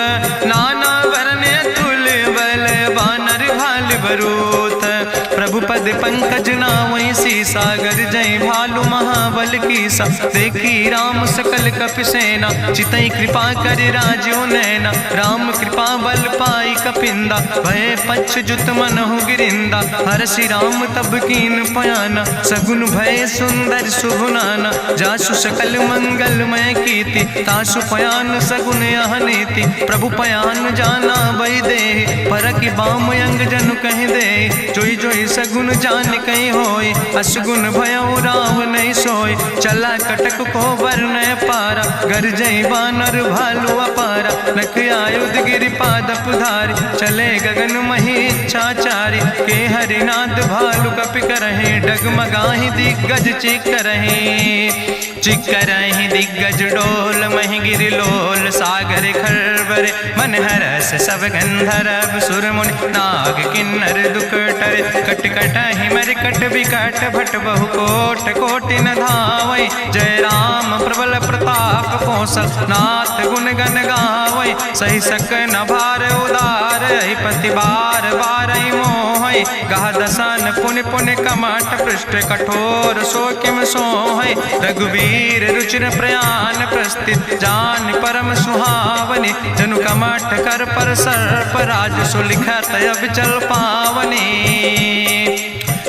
नाना वर्ण तुल बल, बानर भाल बरूथ। प्रभु पद पंकज नावै सी, सागर जय भालु भालू महाबल कीसा, देखी राम सकल कपि सेना, चितई कृपा कर राजो नैना। राम कृपा बल पाई कपिंदा, भय पक्ष जुत मनहु गिरिंदा। हरषि राम तब कीन पयाना, सगुन भय सुंदर शुभ नाना। जासु सकल मंगलमय कीर्ति, तासु पयान सगुन यह नीति। प्रभु पयान जाना बई दे, परकि बाम अंग जनु कह दे। जोई जोई सगुन जान कहीं होय, असगुन भयउ राव नहीं सोय। चला कटक को वर्ण पारा, गरजई बानर भालू अपारा। नख आयुध गिरिपाद पुधारी, चले गगन मही इच्छाचारी। के हरिनाद भालू कपि करहि, डगमगाहि दिग्गज चिक करहि। चिक करहि दिग्गज डोल, महि गिरि लोल सागर खरबरे। मन हरस सब गंधर्व सुर मुनि, नाग किन्नर दुख टरे। कट कटहि मरकट विकट, भट बहु कोट कोटि न धावै। जय राम प्रबल प्रताप कौशल, नाथ गुण गण गावै। सही सक न भार उदार, पति बार बार मोहै। गह दसन पुनि पुनि कमठ, पृष्ठ कठोर सो किम सोहै। रघुवीर रुचिर प्रयाण प्रस्थित, जान परम सुहावनी। जनु कमठ कर पर सर्प, राज सुलिखत अविचल पावनी।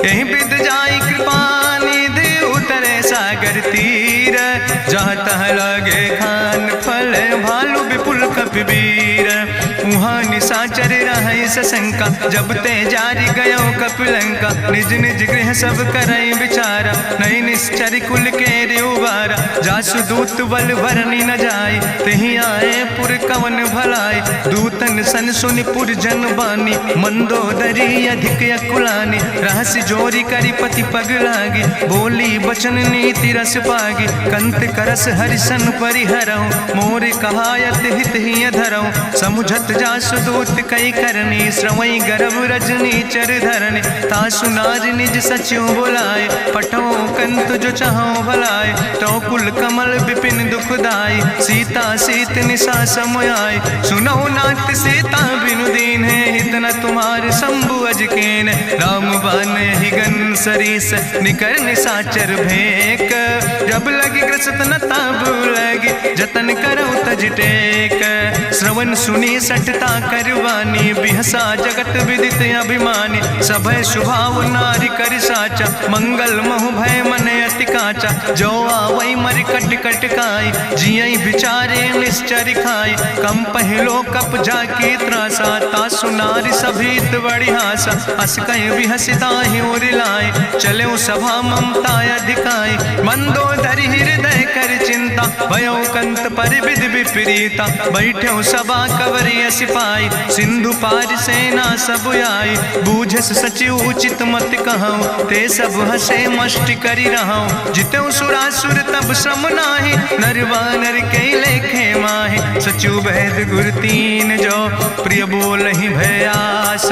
यही विद जाई कृपा निधि, उतरे सागर तीर। जहाँ तह लगे खान फल, भालू विपुल कपिवीर। उहाँ निशाचर रहै सशंका, जब ते जारी गयो कपिलंका। निज निज गृह सब करई विचारा, नहीं निश्चर कुल के उबारा। जासु दूत बल भरनी न जाय, तेहि आए पुर कवन भलाई। दूतन सन सुनि पुर जन बानी, मंदोदरी अधिक अकुलानी। रहस्य जोरी करी पति पग लागी, बोली बचन नीति रस पागी। कंत करस हरिसन परिहरऊँ, मोर कहायत हित ही धरऊँ। समुझत जासु दूत कई करनी, श्रवई गर्भ रजनी चर धरनी। तासु नाज निज सचिव बुलाए, पठो कंत जो चाहो भलाए। तो कुल कमल विपिन दुखदाई, सीता सीत निशा समयाय। सुनो नाथ सीता बिनु दीन है, हित न तुम्हार शंभु अजकेन। राम बान ही गन सरीस, निकर निशाचर भेक। जब लगी ग्रसत न तब लगी, जतन करो तज टेक। श्रवण सुनी सठता करवानी, बिहसा जगत विदित अभिमानी। सभय स्वभाव नारी कर साचा, मंगल महु भय मन अति काचा। जो आवै मर कट कट काई, जियई विचारे निश्चर खाई। कम पहलो कप जाकी त्रासा, तासु नारी सभीत बड़ी हासा। अस कहीं विहसिता ही उरिलाए, चले सभा ममता अधिकाई। मंदोदरी हृदय कर चिंता, भयो कंत पर विधि विपरीता। बैठो सभा कवरिय सिपाही, सिंधु पार सेना सब आई। बूझस सचिव उचित मत कहूँ, ते सब हसे मष्ट करी रहूँ। जितौ सुरासुर तब श्रम नाही, नर वानर के लेखे माहि। सचिव वैद गुर तीन जो, प्रिय बोलहि भयास।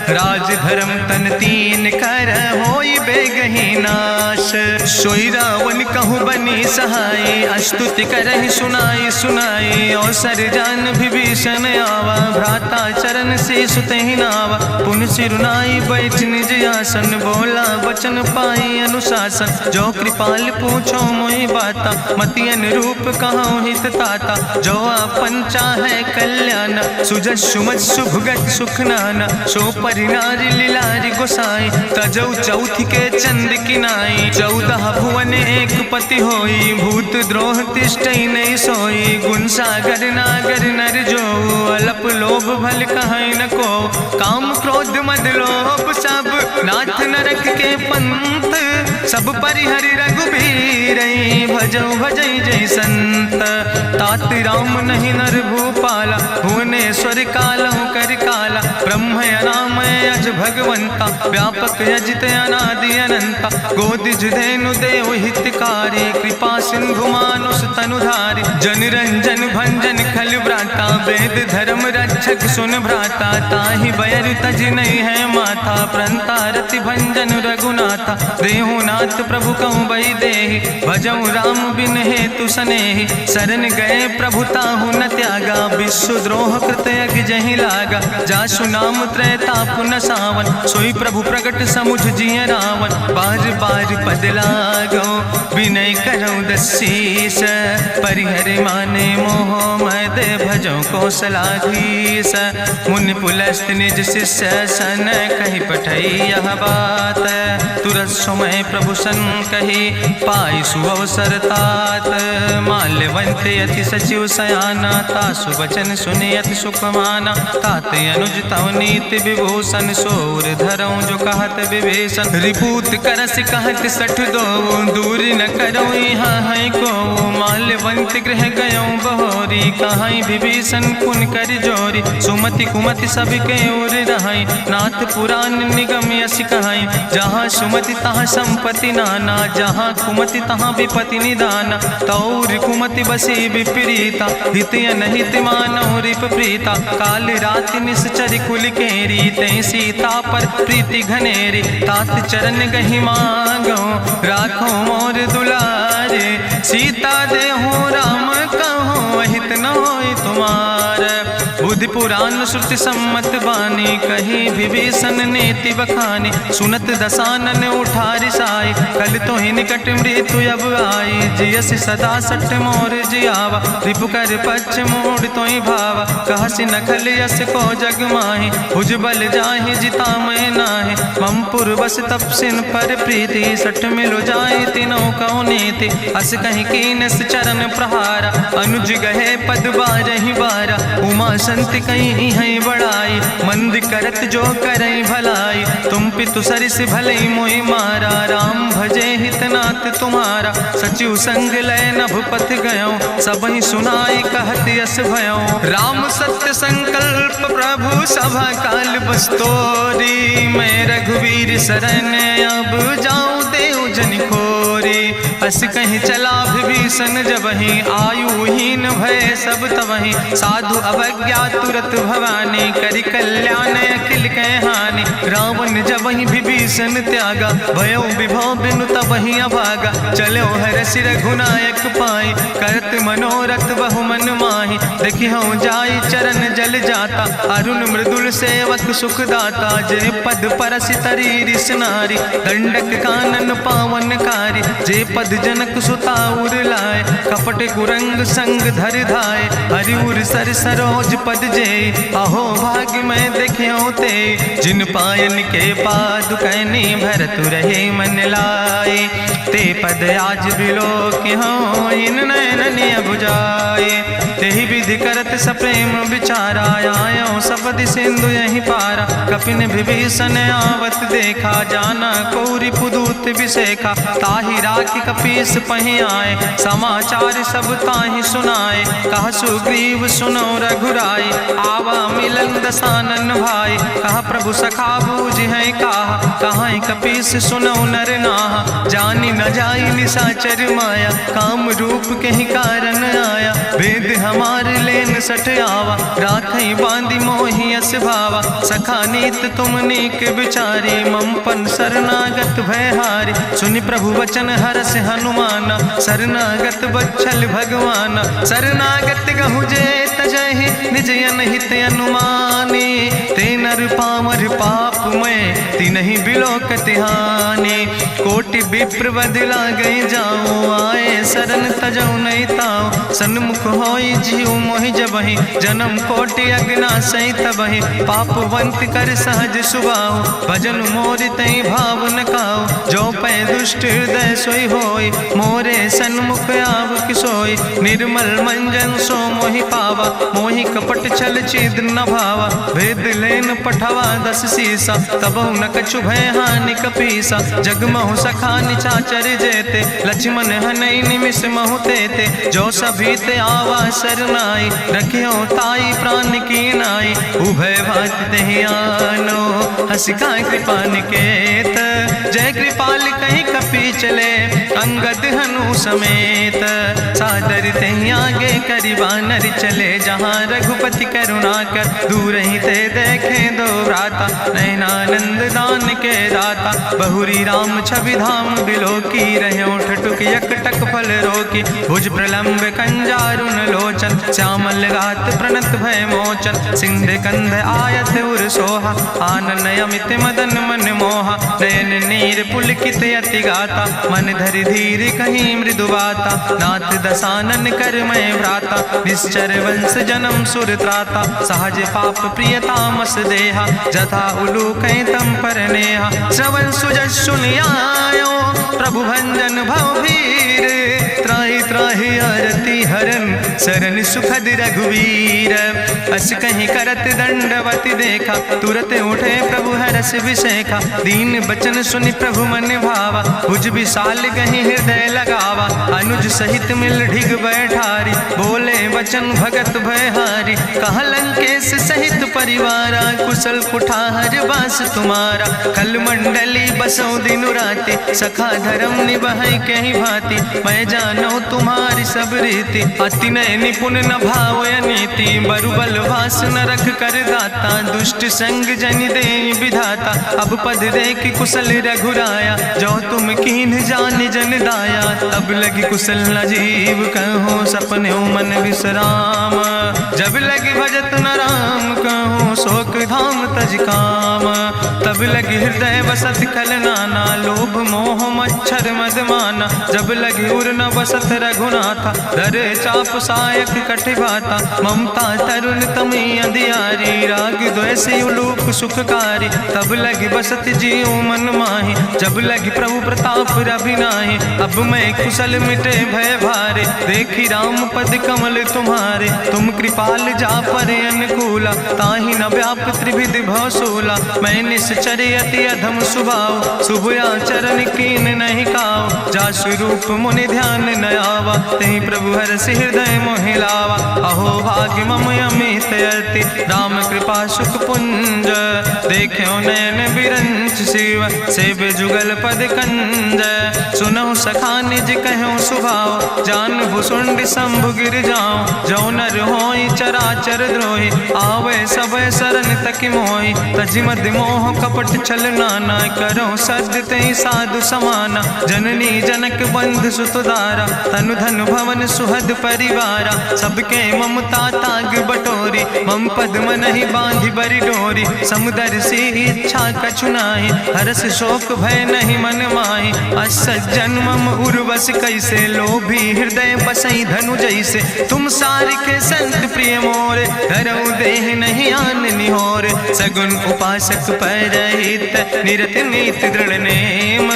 राज धर्म तन तीन कर, होई बेगहि नाश। सोई रावण कहूँ बनी सहाय, अस्तुति करहि सुनाई सुनाई। अवसर जान विभीषण आवा, भ्राता चरण से सुतहि नावा। पुन सिरुनाई बैठ निज आसन, बोला वचन पाई अनुशासन। जो कृपाल पूछो मोहि बाता, मति अनुरूप कहूँ हित ताता। जो आपन चाहे कल्याण, सुजस सुमत सुभगत सुख नाना। सो परिनारी लीलारी गोसाई, तजौ चौथ के चंद किनाई। 14 भुवन एक पति होई, भूत द्रोह तिष्ठई नहीं सोई। गुण सागर नागर नर जो, अलप लोभ भल कहीं न को। काम क्रोध मद लोभ सब, नाथ नरक के पंथ। सब परिहरि रघुबीर, भजौ भजै जय संत। तात राम नहीं नर भूपाला, भुवनेश्वर कालहु कर काला। ब्रह्म अनामय अज भगवंता, व्यापक यजित अनादि अनंता। गोदिज धेनु देव हितकारी, कृपा सिंधु मानुष तनुधारी। जन रंजन भंजन खल व्राता, वेद धर्म रक्षक सुन भ्राता। ताहि बयर तज नहीं है माथा, प्रंता रति भंजन रघुनाथा। देहु नाथ प्रभु कहूँ बई देहि, भजऊ राम बिन हेतु सनेहि। शरण गए प्रभु ताहु न त्यागा, विश्व द्रोह कृत यज्ञ जहि लागा। जासु नाम त्रैताप न सावन, सोई प्रभु प्रगट समुझ जिय रावण। बार बार पद लागो विनय करौ दसीस, परिहर माने मोह मद भजो कौशलाधीश। मुनि पुलस्त निज शिष्य सन, कहि पठई यह बात। तुरत समय प्रभु सन कही, पाई सुअवसर तात। माल्यवंत अति सचिव सयाना, तासु वचन सुनि अति सुख माना। तात अनुज तव नीति विभूषण, सोर धरौ जो कहत विभीषण। रिपूत करस कहत सठ दो, दूर न करो यहाँ है को। माल्यवंत गृह गयो बहोरी, कहाई विभीषण पुन कर जोरी। सुमति कुमति सबके ओर रहाई, नाथ पुराण निगम यश कहाई। जहाँ सुमति तहाँ संपत्ति नाना, जहाँ कुमति तहाँ विपति निदाना। तौर कुमति बसी विपरीता, हित अनहित मानव रिप प्रीता। काल रात निश्चर कुल केरी, तै सीता पर प्रीति घनेरी। तात चरण गहि मांगो, राखो मोर दुलारे। सीता देहो राम कहो, अहित न होय तुम्हार। बुद्धि पुराण श्रुति सम्मत बानी, कही विभीषण नीति बखानी। सुनत दसानन उठारि साई, कल तो ही निकट मृत्यु अब आई। जियस सदा सट मोर जियावा, रिपु कर पक्ष मोड़ तो ही भावा। कहसी नखल यस को जग माही, भुज बल जाहि जिता मैं नाहि। मम पुरबस तपसिन पर प्रीति, सठ मिलो जाए तीनों कौ नीति। अस कहीं कीनस चरण प्रहारा, अनुज गहे पद बारहि बारा। उमा संति कहीं है बड़ाई, मंद करत जो करई भलाई। तुम पितु सरिस भलई मोहि मारा, राम भजे हितनाथ तुम्हारा। सचिव संग लय नभ पथ गयो, सबहि सुनाई कहत यस भयो। राम सत्य संकल्प प्रभु सभा काल बस्तोरी। मैं रघुवीर शरण अब जाऊं देव जन खोरी। अस कहीं चला विभीषण जबहि, आयुहीन भय सब तबहि। साधु अवज्ञा तुरत भवानी, करि कल्याण अखिल कै हानि। रावण जबहि विभीषण त्यागा, भयो विभव बिनु तबहि अभागा। चलो हरषि रघुनायक पाई, करत मनोरथ बहु मन माहि। देखिहु जाई चरण जल जाता, अरुण मृदुल सेवक सुख दाता। जे पद परसि तरी रिस नारी, दंडक कानन पावन कारी। जे पद जनक सुता उर लाए, कपट कुरंग संग धर धाय। हरिउर सर सरोज पद जे, अहो भाग्य मैं देखियो ते। जिन पायन के पादुकैनी, भरत रहे मन लाए। ते पद आज बिलो कि हो, इन नयन बुझाए। तेहि विधि करत सप्रेम विचारा, आयो सपदि सिंधु यही पारा। कपिन विभीषण आवत देखा, जाना कौरि पुदूत विसेखा। ताहि राखि कपीस पहि आए, समाचार सब ताहि सुनाए। कहा सुग्रीव सुनो रघुराई, आवा मिलन दसानन भाई। कहा प्रभु सखा बूझ है कहा, कहाँ कपीस सुनो नर नाहा। जानी न जाई निशाचर माया, काम रूप के ही कारण आया। वेद हमार लेन सठ आवा, राखई बांधी मोहि यस भावा। सखा नीत तुम नीक विचारी, मम पन शरणागत भयहारी। सुनि प्रभु वचन हरस हनुमाना, शरणागत बच्छल भगवाना। शरणागत गहु जे तजहि, निज अनहित अनुमानी। ते नर पामर पाप में, तिन्हि बिलोकति हानि। कोटि विप्र बदला गई जाऊं, आए शरण तजौ नहीं ताऊं। सन्मुख होई जीव मोहि जबहि, जन्म कोटि अग्ना सही तबहि। पापवंत कर सहज सुभाऊ, भजन मोर तई भाव न काऊ। जो पै दुष्ट हृदय सोई होई, मोरे सन्मुख आव किसोई। निर्मल मंजन सो मोहि पावा, मोहि कपट छल छिद्र न भावा। भेद लेन पठवा दस सीसा, तबहु न कछु भय हानि कपीसा। जगमहु सखा निचाचर जेते, लक्ष्मण हनई निमिष महु तेते। जो सभी ते आवा सरनाई, रखियो ताई प्राण की नाई। उभय भात तेहि आनो, हसिका कृपा निकेत। जय कृपाल कहीं कपी चले, अंगद हनु समेत। सादर तहीं आगे करि बानर चले, जहाँ रघुपति करुणा कर दूर ही ते देखे दो भ्राता। नयनानंद दान के दाता, बहुरी राम छवि धाम बिलोकी। रहे ठटुक यकटक फल रोकी, भुज प्रलंब कंजारुन लोचन। श्यामल गात प्रणत भय मोचन, सिंध कंध आयत उर सोहा। आनन अमित मदन मन मोहा, नयन नीर पुलकित अति गाता। मन धरि धीर कहीं मृदु बाता, नाथ दसानन कर मैं भ्राता। निश्चर वंश जन्म सुर त्राता, सहज पाप प्रिय तामस देहा। जथा उलूक तम पर नेहा, श्रवण सुजस सुनियायो। प्रभु भंजन भवभीर, त्राहि त्राहि आरती हरन। शरण सुखद रघुवीर, अस कहीं करत दंडवत देखा। तुरत उठे प्रभु हरस विशेखा, दीन बचन सुनि प्रभु मन भावा। भुज विशाल कहीं हृदय लगावा, अनुज सहित मिल ढिग बैठारी। बोले वचन भगत भयहारी, कहा लंकेश सहित परिवारा। कुशल कुठार बास तुम्हारा, कल मंडली बसो दिनु राति। सखा धर्म निभाई कहीं भांति, मैं जानो तुम्हारी सब रीति। अति नय निपुण न भाव नीति, बरुबल भास न रख कर दाता। दुष्ट संग जन दे विधाता, अब पद देख कुशल रघुराया। जो तुम कीन जान जन दाया, तब लगी कुशल न जीव कहो। सपने मन विश्राम, जब लगी भजत न राम कहो। शोक धाम तज काम, तब लगी हृदय बसत कल नाना। लोभ मोह मच्छर मद माना, जब लगी उर न बसत रघुनाथा। धरे चाप सायक कटिभाता, ममता तरुण तमी अंधियारी। राग द्वेष उलूक सुखकारी, तब लगी बसत जीव मन माही। जब लगी प्रभु प्रताप रवि नाही, अब मैं कुशल मिटे भय भारे। देखी राम पद कमल तुम्हारे, तुम कृपाल जा पर अनुकूला। ताहि न व्याप त्रिविध भवसूला, मैं निश्चर अति अधम सुभाव। शुभ आचरण कीन नहीं काव, जा स्वरूप मुनि ध्यान न आवा। तेहि प्रभु हरसि हृदय मोहि लावा। अहो भाग्य मम अमित अति, राम कृपा सुख पुंज। देख्यो नयन बिरंच शिव, सेव जुगल पद कंज। सुनहु सखा निज कहूँ सुभाव, जान भुसुंड शंभु गिर जाऊं। जो नर होई चराचर द्रोही, आवे सब शरण तक मोहि। तजि मद मोह कपट छल नाना, करो सद्य तेहि साधु समाना। जननी जनक बंधु सुतदारा, तनु धन भवन सुहद परिवारा। सबके ममता ताग बटोरी, मम पद मनहि बांधि बरि डोरी। समुदर सी इच्छा कछु नाही, हरस शोक भय नहीं मन माही। असज्जन मम उर्वश कैसे, लोभी हृदय बसई धनु जैसे। तुम सारिके संत प्रिय मोरे, धरऊ देह नहीं आन निहोर। सगुन उपासक परहित, निरत नीत दृढ़ नेम।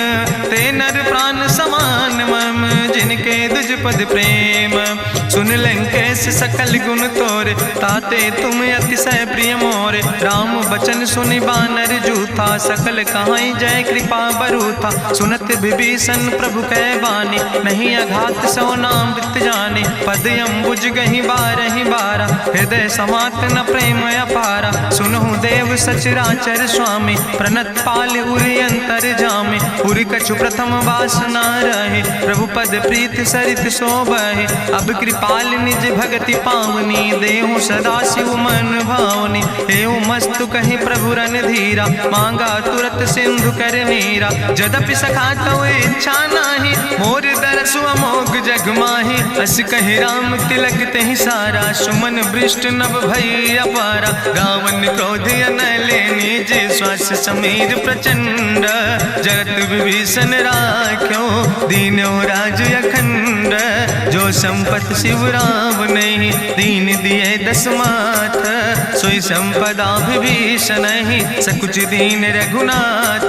ते नर प्राण समान मम, जिनके दुज पद प्रेम। सुन लंकेश सकल गुण तोरे, ताते तुम अतिशय प्रिय मोरे। राम बचन सुनि बानर जूथा, सकल कहाई जय कृपा बरूथा। सुनत विभीषण प्रभु कै बानी, नहीं अघात सो नाम वृत जानी। पद अम्बुज गहि बारहि बारा, हृदय समात न प्रेम अपारा। सुनहु देव सचराचर स्वामी, प्रणत पाल उरि अंतर जामी। उरि कछु प्रथम वासना रहे, प्रभु पद प्रीत सरित शोभहि। अब कृपाल निज भगति पावनी, देहु सदा शिव मन भावनी। एवं मस्तु कहि प्रभु रन धीरा, मांगा तुरत सिंधु कर नीरा। जदपि सखा तव इच्छा नाही, मोर दरसु अमोघ जग माही। अस कहि राम तिलक तेहि सारा, सुमन वृष्ट नभ भई अपारा। गावन क्रोध अनले निज, श्वास समीर प्रचंड। जगत विभीषण राख्यो, दीनो राज अखंड। जो संपत शिव राम नहीं, दीन दिए दस माथ। सोई संपदा विभीषण नहीं, सकुच दीन रघुनाथ।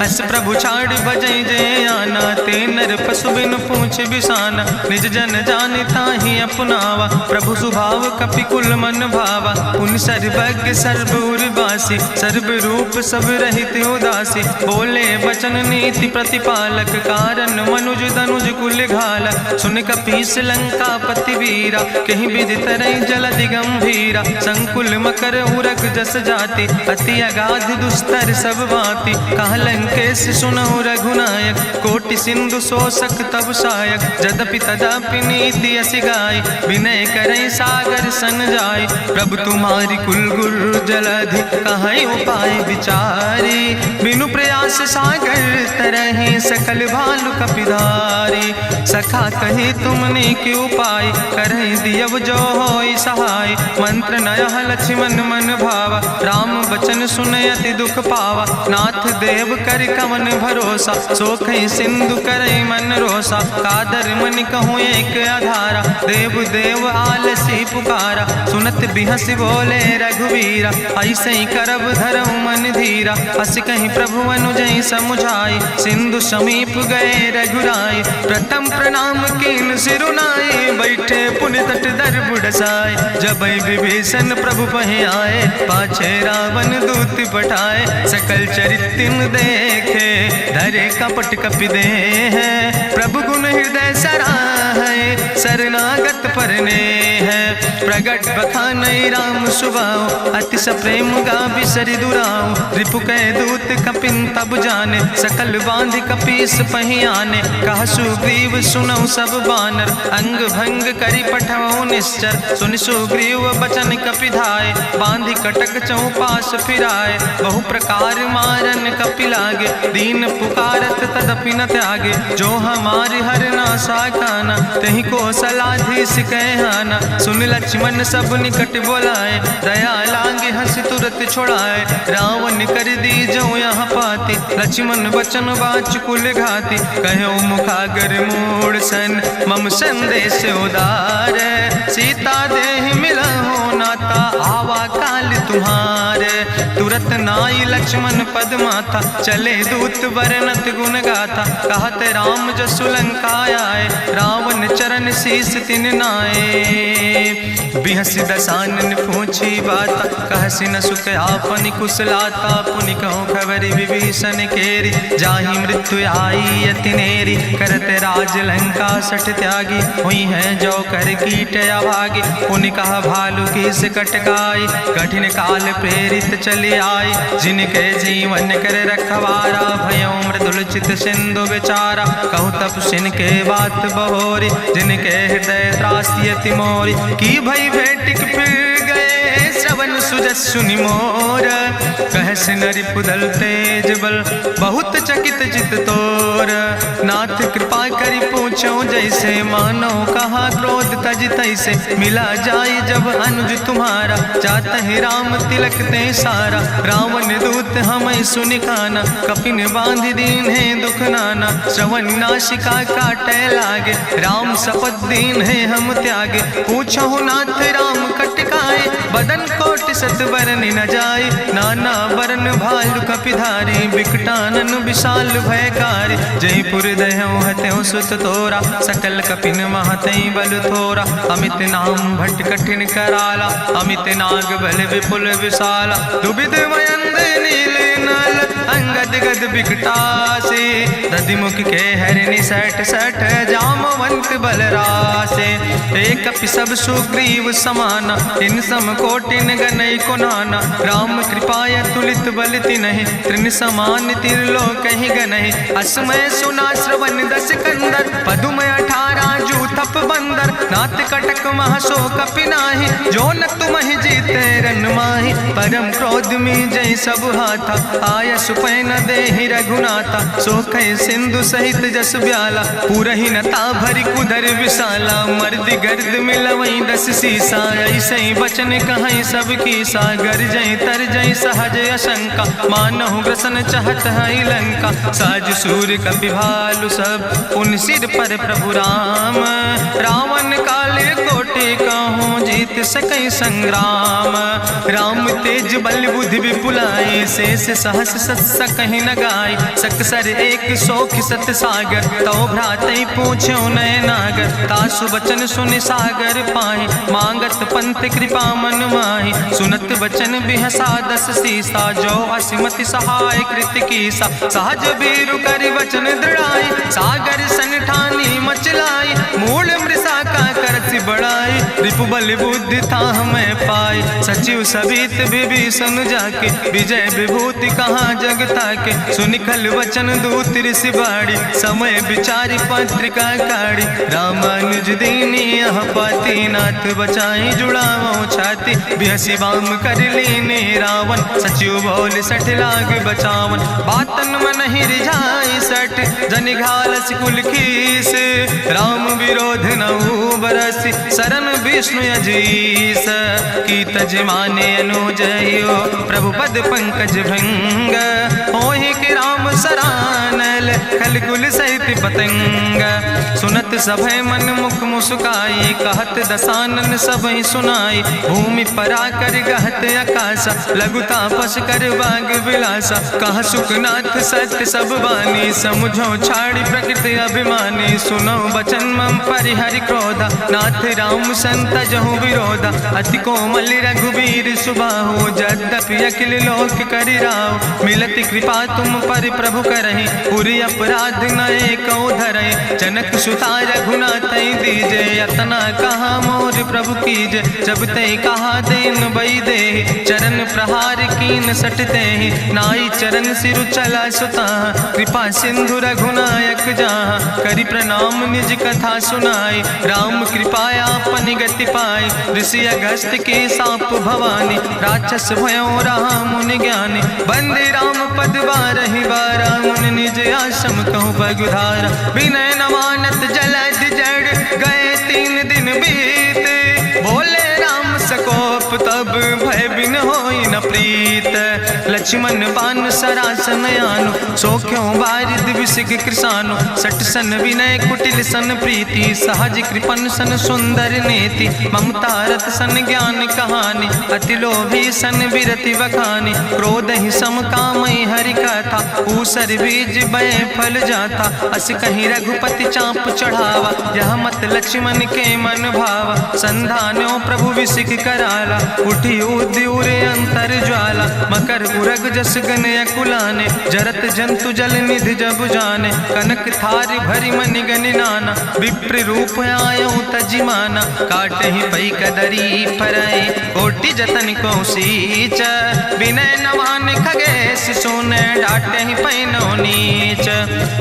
अस प्रभु छाड़ बजै जय आना, ते नर पशु बिन पूछ बिसाना। निज जन जानिता ही अपनावा, प्रभु स्वभाव कपि कुल मन भावा। पुन सर्वज्ञ सर्व उर्वासी, सर्व रूप सब रहित उदासी। बोले वचन नीति प्रतिपालक, कारण मनुज दनुज कुल घाला। सुन कपीस लंका पति वीरा, कहीं विधि तरई जलधि गंभीरा। संकुल मकर उरग जस जाति, अति अगाध दुस्तर सब भांति। कहा लंकेश सुनहु रघुनायक, कोटि सिंधु शोषक तब सायक, जदपि तदपि नीति अस गाय, विनय करें सागर सन जाय। प्रभु तुम्हारी कुल गुरु जलधि, कहीं उपाय विचारी, बिनु प्रयास सागर तरहि सकल भालु कपिधारी। सखा कही तुमने के उपाय, करहि दियव जो होई सहाय। मंत्र नयह लक्ष्मण मन भावा, राम बचन सुनय अति दुख पावा। नाथ देव कर कवन भरोसा, सोखै सिंधु करई मन रोसा। कादर मन कहूँ एक आधारा, देव देव आलसी पुकारा। सुनत बिहस बोले रघुवीरा, ऐसे ही करब धरऊ मन धीरा। हस कहीं प्रभु अनुजय समुझाई, सिंधु समीप गए रघुराई। प्रथम प्रणाम कीन सिरुनाई, बैठे पुण्य तट दर बुढ़साए। जब विभीषण प्रभु पहि आए, पाछे रावण दूत पठाए। सकल चरित्र देखे, धरे कपट कपि दे है। प्रभु गुण हृदय सराहै, शरणागत परने है। प्रगट बखानै राम सुभाऊ, अतिश प्रेम गा बिसरि दुराऊ। रिपु कह दूत कपिन तब जाने, सकल बांध कपीस पहि आने। कहा सुग्रीव सुनऊ सब बानर, अंग भंग करि पठवऊ निश्चर। सुनि सुग्रीव बचन कपिधाय, बांधि कटक चौपास फिराए। बहु प्रकार मारन कपि लागे, दीन पुकारत तदपि न त्यागे। जो हमारि हर नासा खाना, तहि को सलाधीस कहना। सुन लक्ष्मण सब निकट बोलाए, दया लागे हंस तुरत छोड़ाए। रावण कर दी जो यहाँ पाती, लक्ष्मण बचन बाच कुल घाती। कहो मुखागर मूड़ सन, मम संदेश उदार। सीता देह मिला हो नाता, आवा काल तुम्हारे। तुरत नाई लक्ष्मण पद माथा, चले दूत बरनत गुण गाथा। कहत राम जसु लंका आए, रावण चरण शीस तिन नाए। बिहस दसानन पूछी बाता, कहसि न सुख आपन कुशलाता। पुनि कहूँ खबर विभीषण केरी, जाहि मृत्यु आई अति नेरी। करत राज लंका सठ त्यागी, हुई है जो कर कीट अभागी। पुनि कहा भालू किस कटकाई, कठिन काल प्रेरित चले आई। जिनके जीवन कर रखवारा, भयो मृदुल चित सिंधु बेचारा। कहु तप सिन के बात बहोरी, जिनके हृदय त्रासी अति मोरी। की भई भेटिक फिर गए, श्रवण सुजस सुनि मोर। कहस नरि पुदल तेज बल, बहुत चकित चित तोर। नाथ कृपा करि पूछो जैसे, मानो कहा क्रोध तज तैसे। मिला जाय जब अनुज तुम्हारा, जातहि राम तिलक ते सारा। रावण दूत हमें सुनि काना, कपिन बांध दीन है दुख नाना। श्रवण नासिका काटे लागे, राम शपथ दीन है हम त्यागे। पूछो नाथ राम कटकाए, बदन कोटि सत बरन न जाए। नाना बरन भालु कपिधारी, बिकटानन विशाल भयकारी। जयपुर दह्यों हत्यों सुत तोरा, सकल कपिन महतई बल थोरा। अमित नाम भट्ट कठिन कराला, अमित नाग बल विपुल विशाला। दुबिध मयंद नील नल, अंगद गद बिकटासे। दधिमुख के हरिणि सठ सठ, जामवंत बलरासे। एक कपि सब सुग्रीव समाना, इन सम कोटिन गनई को नाना। राम कृपाय तुलित बल तिनहि, त्रिन समान तिरलोक ही गनहि। असमय सुना श्रवण दस कंदर, पदुमय 18 जू थप बंदर। नाथ कटक महसो कपि नाही, जो न तुमहि जीते रन माही। परम क्रोध में जय सब हाथा, आय सुपै न देहि रघुनाथा। सोखै सिंधु सहित जस ब्याला, पूरहि नता भरि कुधर विशाला। मर्द गर्द मिलवई 10 सीसा, ऐसे बचन कहै सब कीसा। गर जय तर जय सहज अशंका, मानहु ग्रसन चहत है लंका। साज सूर कपि भालु सब, उन सिर पर प्रभु राम। रावण काले कोटि कहूँ, जीत सकै संग्राम। राम तेज बल बुद्धि विपुलाई, शेष सहस सत सकहि न गाय। सकसर एक सोख सत सागर, तो भ्रातै पूछ्यो नय नागर। तासु बचन सुनि सागर पाहि, मांगत पंथ कृपा मन माहि। सुनत बचन बिहसा 10 सीसा, जो असिमति सहाय कृत कीसा। सहज बीरु करि वचन दृढ़ाई, सागर सन ठानी मचलाई। मूल मृषा का करसि बड़ाई, रिपु बल बुद्धि था हमें पाई। सचिव सबित विभीषण जाके विजय विभूति कहाँ जगता के। सुनिखल वचन दूत ऋषि बाड़ी समय विचारी पत्रिका काढ़ी। रामानुज दीनी यह पाती नाथ बचाई जुड़ावो छाती। बिहसी बाम कर लीने रावण सचिव बोल सठ लाग बचावन। बातन मन ही रिझाई सठ जन घालस कुल खीस। राम विरोध नहु बरस शरण विष्णु अजीस। की तज माने अनुजयो प्रभु पद पंकज भंग। होहि कि राम सरानल खल कुल सहित पतंग। सुनत सभय मन मुख मुस्काई कहत दसानन सबहि सुनाई। भूमि परा कर गहत आकाशा लघु तापस कर बाग विलासा। कह सुखनाथ सत्य सब बानी समुझो छाड़ी प्रकृति अभिमानी। सुनो बचन मम परिहरि क्रोधा नाथ राम संत जहु विरोधा। अति कोमल रघुवीर सुबाहु यद्यपि अखिल लोक करि राव। मिलति कृपा तुम पर प्रभु करहि पुरि अपराध नए को धरहि। जनक सुता रघुनाथ दीजे यतना कहा मोर प्रभु कीजे। जब ते कहा देन बई दे चरण प्रहार कीन सटते। नाई चरण सिरु चला सुता कृपा सिंधु रघुनायक जहाँ। करि प्रणाम निज कथा सुनाई राम कृपाया अपनी गति पाई। ऋषि अगस्त के साप भवानी राक्षस भयो रहा मुनि ज्ञानी। बंदे राम पद बारहि बारा मुनि निज आश्रम कहु पगुधारा। विनय नवानत जलद जड़ गए 3 दिन बीते। बोले राम सकोप तब भय बिन होई न प्रीत। लक्ष्मण बान सरासन आनु सो क्यों बारिद विसिग कृसानु। सठ सन विनय कुटिल सन प्रीति सहज कृपन सन सुंदर नीति। ममता रत सन ज्ञान कहानी अति लोभी सन बिरति बखानी। क्रोध ही सम कामई हरि कथा ऊसर बीज बय फल जाता। अस कहीं रघुपति चाप चढ़ावा यह मत लक्ष्मण के मन भावा। संधानो प्रभु विसिक कराला उठी उद्यूरे अंतर ज्वाला। मकर उरग जस गन अकुलाने जरत जंतु जल निधि जब जाने। कनक थारी भरी मनि गनि नाना विप्र रूप आयो तजिमाना। काटे ही पई कदरी फरई कोटि जतन को सींच। विनय नवान खगेश सोने डाटे ही पैनो नीच।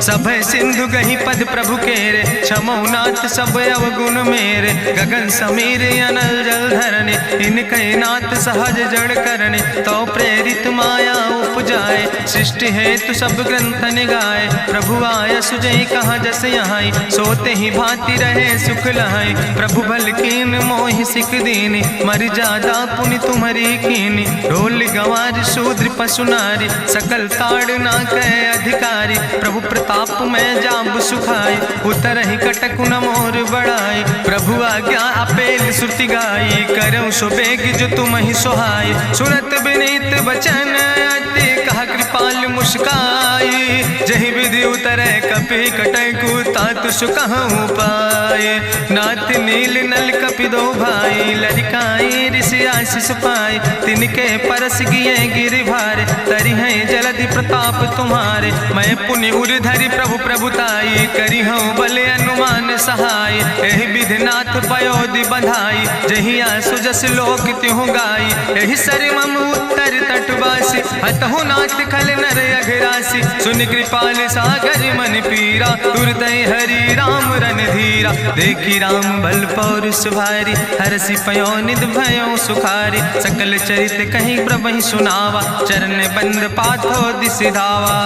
सब सिंधु गही पद प्रभु केरे क्षमो नाथ सब अवगुण मेरे। गगन समीर अनल जल धरने इनके नाथ सहज जड़ करने। तो प्रेरित माया उपजाए सृष्टि हेतु सब ग्रंथ निगाए। प्रभु आय सुजई कहा जस यहाँ सोते ही भांति रहे सुख लहाई। प्रभु भल कीन मोहि सिख दीनी मर जादा पुनि तुम्हारी कीनी। ढोल गंवार शूद्र पशु नारी सकल ताड़ ना कह अधिकारी। प्रभु प्रताप में जाब सुखाई उतर ही कटक न मोर बढ़ाई। प्रभु आज्ञा अपेल श्रुति गाई करऊँ सो बेग जो तुम ही सोहाई। सुनत विनीत वचन अति कहा कृपाल मुस्काई। जहि विधि उतरे कपि कटकु तातु सुकहु पाए। नाथ नील नल कपि दो भाई लड़काई ऋषि आशीष पाए। तिनके परस गिए गिरि भारे तरि है जलधि प्रताप तुम्हारे। मैं पुनि उर धरि प्रभु प्रभुताई करी हूँ बले अनुमान सहाय। एहि विधि नाथ पयोधि बधाई जहिया सुजस लोक त्यों गाई। एहि सर मम उत्तर तटवासी हतहु नाथ खल नर अघरासी। सुन कृपाल सागर मन पीरा तुरत हरि राम रन धीरा। देखी राम बल पौरुष भारी हरसि पयो निध भयो सुखारी। सकल चरित कहीं प्रभु सुनावा चरण बंद पाथो दिस धावा।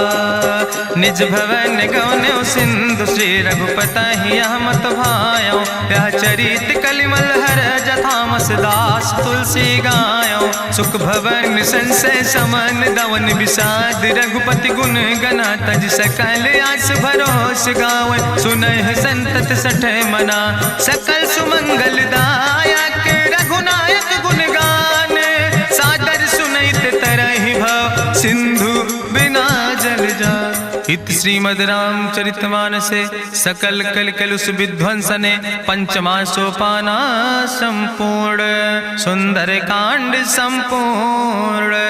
निज भवन गौन्यो सिंधु श्री रघुपति यह मत भायो। यह चरित कलिमल हर जथामस दास तुलसी गायो। सुख भवन संशय समन दवन विषाद रघुपति गुण गना तज सकल आस भरोस गावे। सुनह संतत सठ मना सकल सुमंगल दायक रघुनायक गुण गान। सादर सुनैत तरहि भव सिंधु बिना जल जा। इत श्रीमद् रामचरितमानसे सकल कलकलुष विध्वंसने पंचमा सोपाना संपूर्ण। सुंदर कांड संपूर्ण।